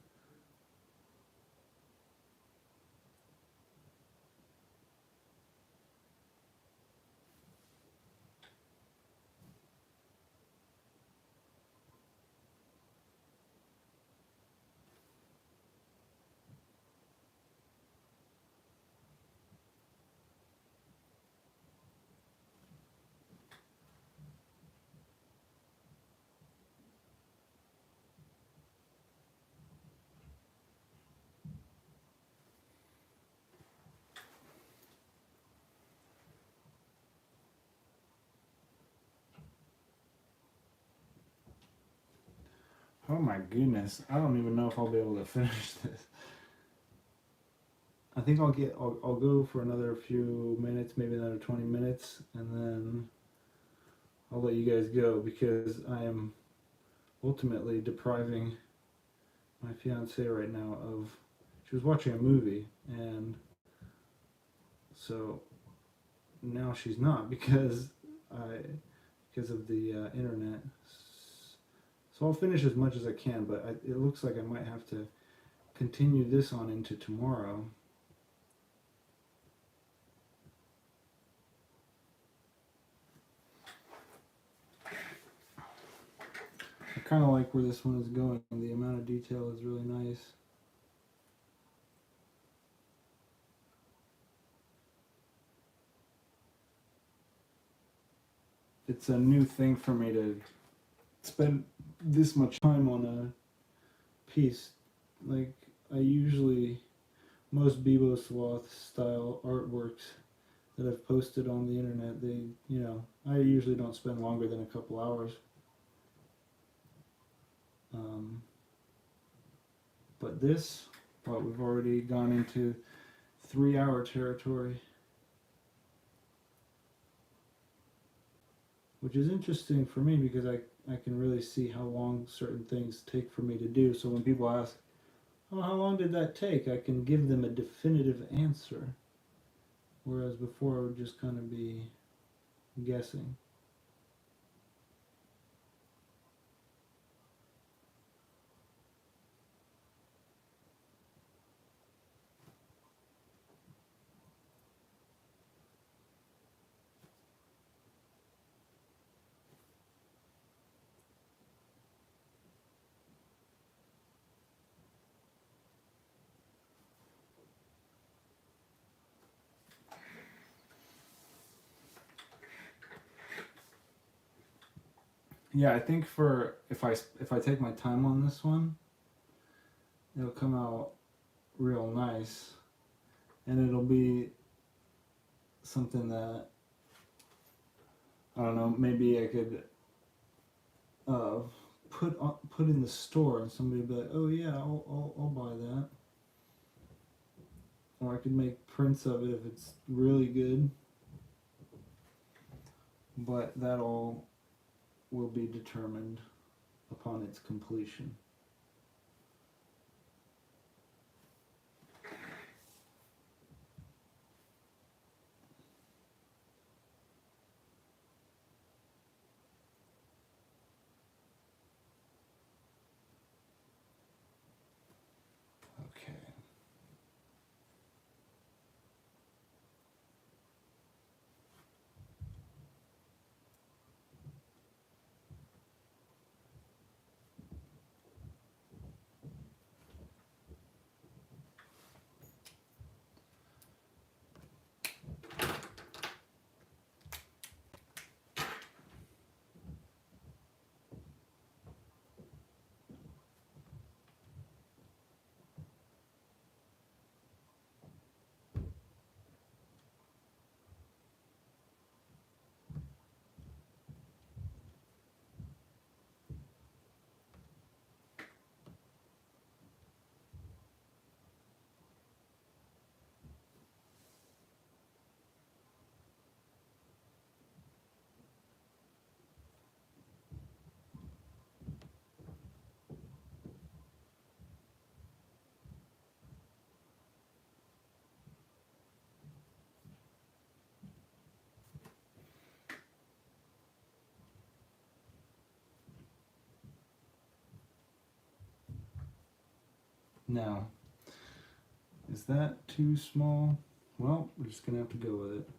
Oh my goodness, I don't even know if I'll be able to finish this. I think I'll go for another few minutes, maybe another 20 minutes, and then I'll let you guys go because I am ultimately depriving my fiance right now of. She was watching a movie, and so now she's not because of the internet. So I'll finish as much as I can, but it looks like I might have to continue this on into tomorrow. I kind of like where this one is going. The amount of detail is really nice. It's a new thing for me to spend this much time on piece. Like, I usually, most Beebosloth style artworks that I've posted on the internet, they, you know, I usually don't spend longer than a couple hours. But this, well, we've already gone into 3-hour territory, which is interesting for me because I can really see how long certain things take for me to do. So when people ask, oh, how long did that take? I can give them a definitive answer. Whereas before I would just kind of be guessing. Yeah, I think for if I take my time on this one, it'll come out real nice, and it'll be something that I don't know. Maybe I could put in the store, and somebody would be like, "Oh yeah, I'll buy that." Or I could make prints of it if it's really good. But that all will be determined upon its completion. Okay. Now, is that too small? Well, we're just gonna have to go with it.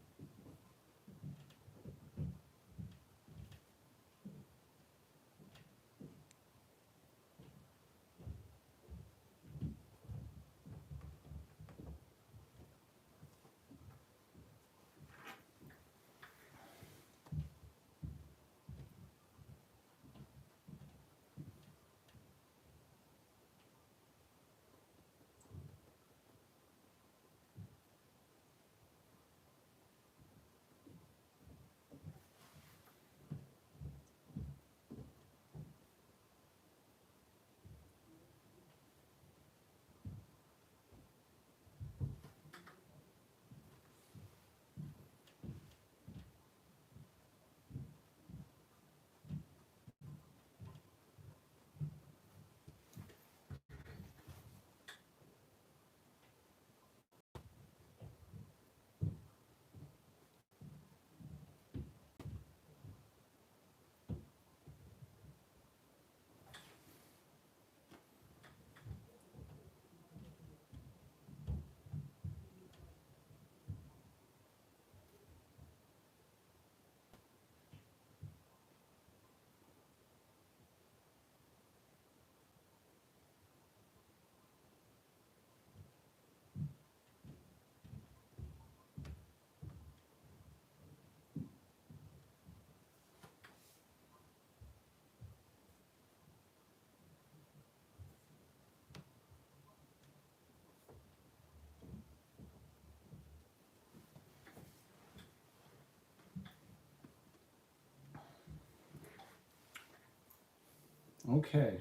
Okay.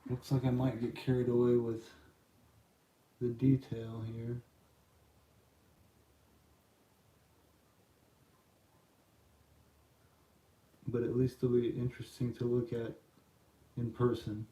Looks like I might get carried away with the detail here. But at least it'll be interesting to look at in person.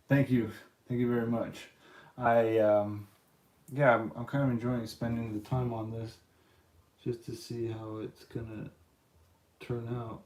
Thank you very much. I'm kind of enjoying spending the time on this, just to see how it's gonna turn out.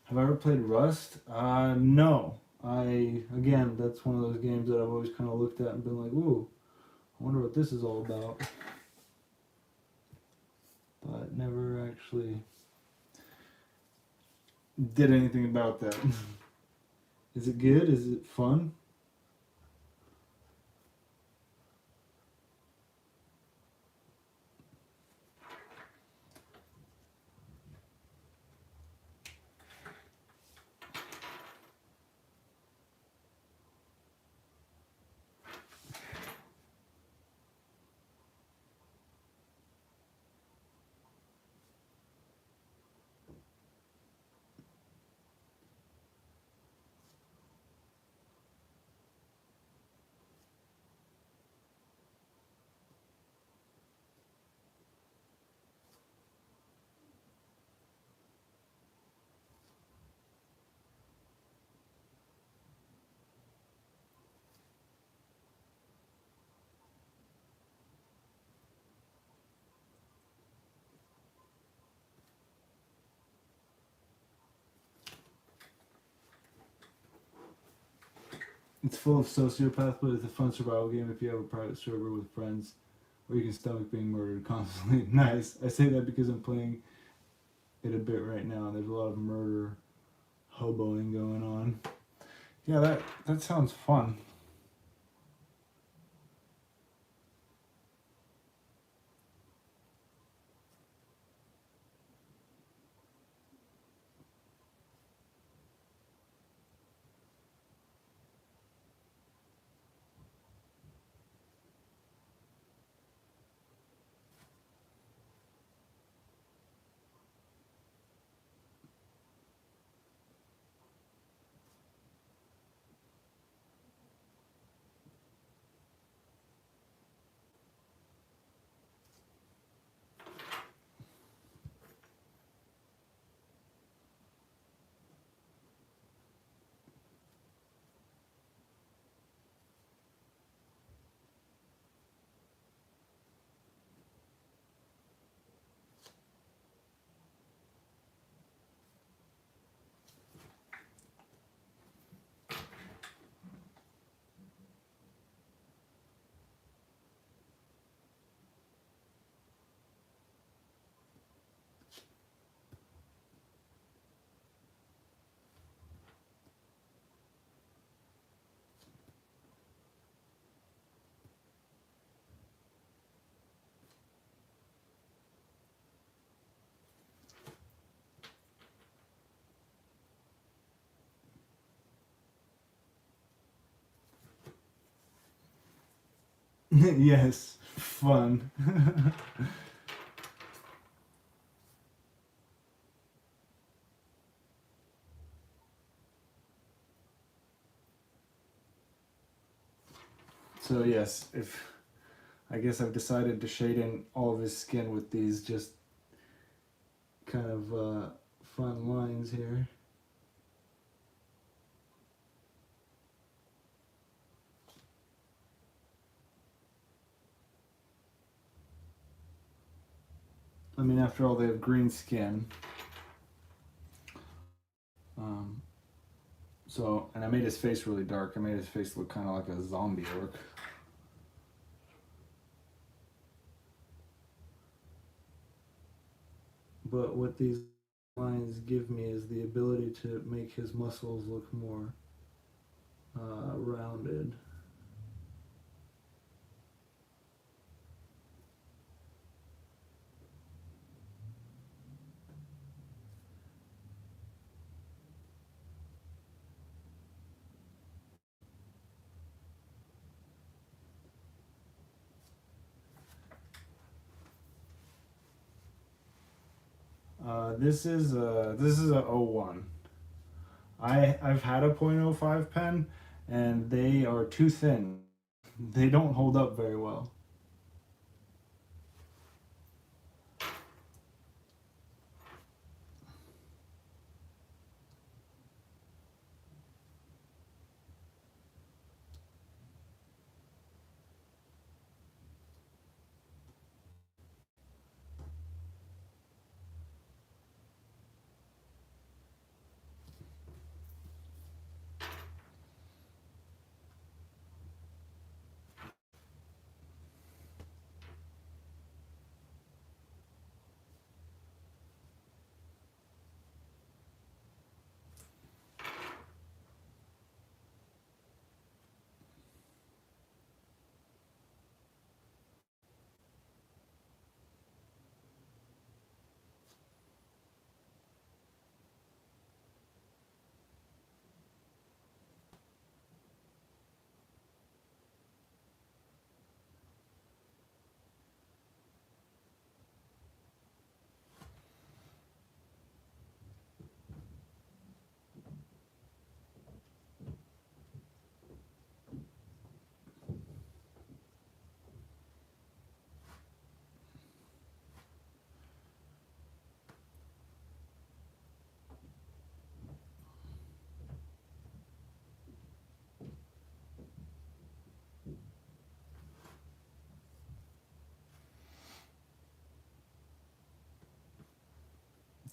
Have I ever played Rust? No. Again, that's one of those games that I've always kind of looked at and been like, ooh, I wonder what this is all about. But never actually did anything about that. Is it good? Is it fun? It's full of sociopaths, but it's a fun survival game if you have a private server with friends, or you can stomach being murdered constantly. Nice. I say that because I'm playing it a bit right now. There's a lot of murder, hoboing going on. Yeah, that sounds fun. Yes, fun. So yes, if I guess I've decided to shade in all of his skin with these just kind of fun lines here. I mean, after all, they have green skin. Um, so, and I made his face really dark. I made his face look kind of like a zombie orc. But what these lines give me is the ability to make his muscles look more rounded. This is a 01. I've had a .05 pen, and they are too thin. They don't hold up very well.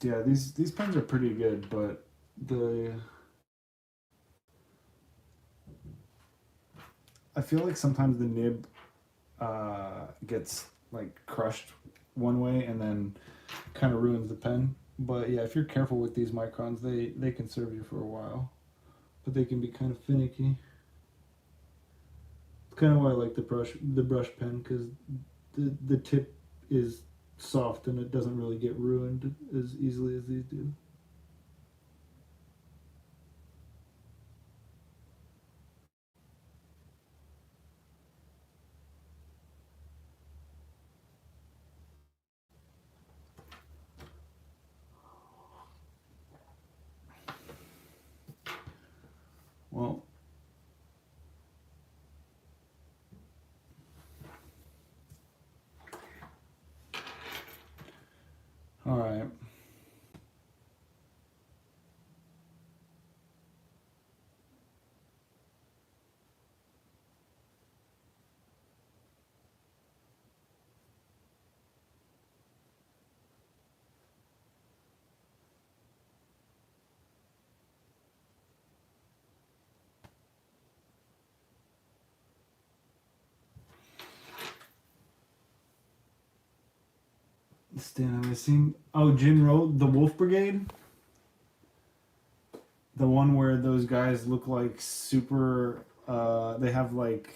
Yeah, these pens are pretty good, but the I feel like sometimes the nib gets like crushed one way and then kind of ruins the pen. But yeah, if you're careful with these microns, they can serve you for a while, but they can be kind of finicky. It's kind of why I like the brush pen, because the tip is soft and it doesn't really get ruined as easily as these do. Well, all right. Stan, have I seen? Oh, Jinro, the Wolf Brigade, the one where those guys look like super. They have like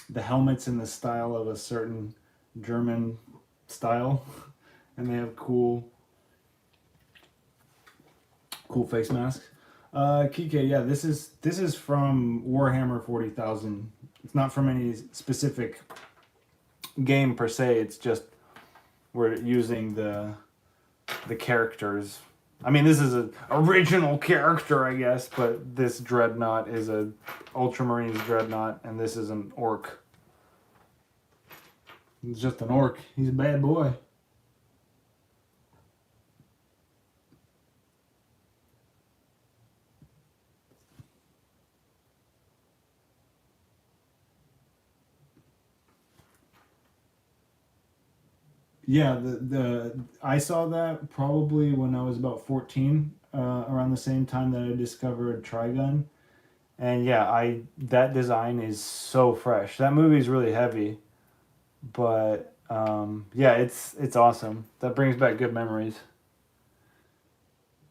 the helmets in the style of a certain German style, and they have cool face masks. Kike, yeah, this is from Warhammer 40,000. It's not from any specific game per se. It's just we're using the characters. I mean, this is an original character, I guess, but this dreadnought is a Ultramarines dreadnought, and this is an orc. He's just an orc. He's a bad boy. Yeah, the I saw that probably when I was about 14, around the same time that I discovered Trigun. And yeah, I that design is so fresh. That movie is really heavy, but yeah, it's awesome. That brings back good memories.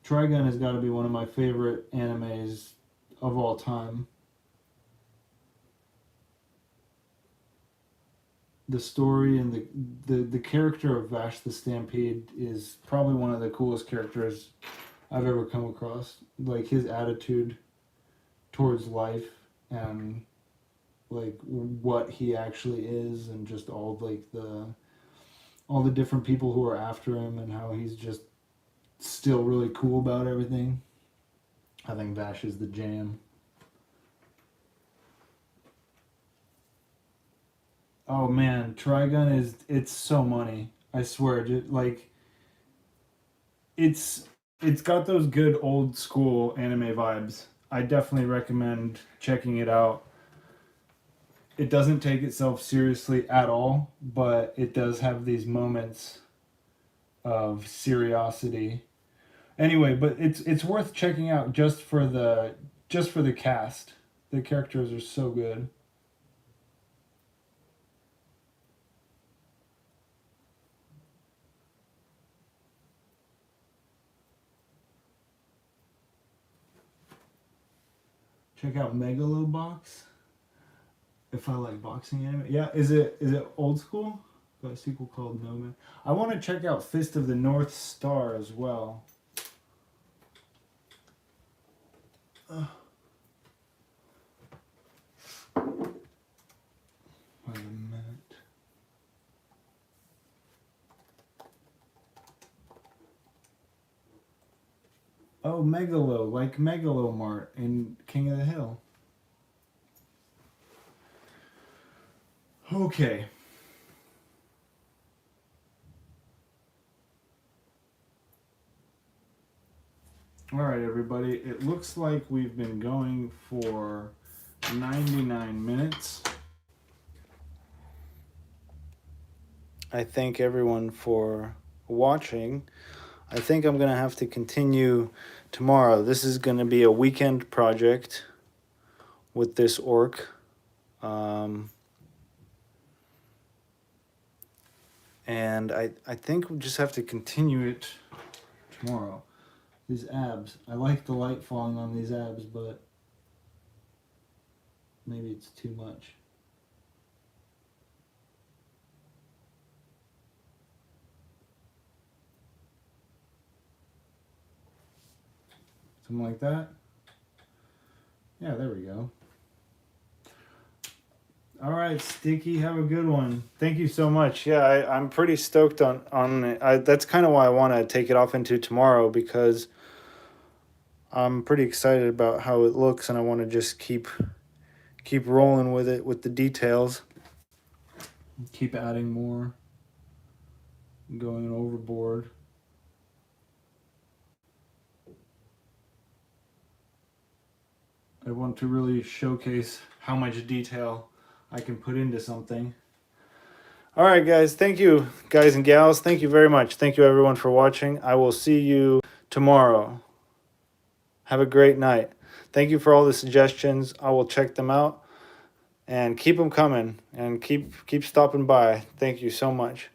Trigun has got to be one of my favorite animes of all time. The story and the character of Vash the Stampede is probably one of the coolest characters I've ever come across. Like his attitude towards life and like what he actually is, and just all the different people who are after him, and how he's just still really cool about everything. I think Vash is the jam. Oh man, Trigun it's so money. I swear, like it's it's got those good old school anime vibes. I definitely recommend checking it out. It doesn't take itself seriously at all, but it does have these moments of seriosity. Anyway, but it's worth checking out just for the cast. The characters are so good. Check out Megalobox if I like boxing anime. Yeah, is it old school? Got a sequel called No Man. I want to check out Fist of the North Star as well. Wait a minute. Oh, Megalo, like Megalomart in King of the Hill. Okay. All right, everybody. It looks like we've been going for 99 minutes. I thank everyone for watching. I think I'm going to have to continue tomorrow. This is going to be a weekend project with this orc. And I think we just have to continue it tomorrow. These abs. I like the light falling on these abs, but maybe it's too much. Something like that. Yeah, there we go. All right, Sticky, have a good one. Thank you so much. Yeah, I'm pretty stoked on it. That's kind of why I want to take it off into tomorrow, because I'm pretty excited about how it looks, and I want to just keep rolling with it with the details. Keep adding more. Going overboard. I want to really showcase how much detail I can put into something. All right, guys. Thank you, guys and gals. Thank you very much. Thank you, everyone, for watching. I will see you tomorrow. Have a great night. Thank you for all the suggestions. I will check them out, and keep them coming, and keep stopping by. Thank you so much.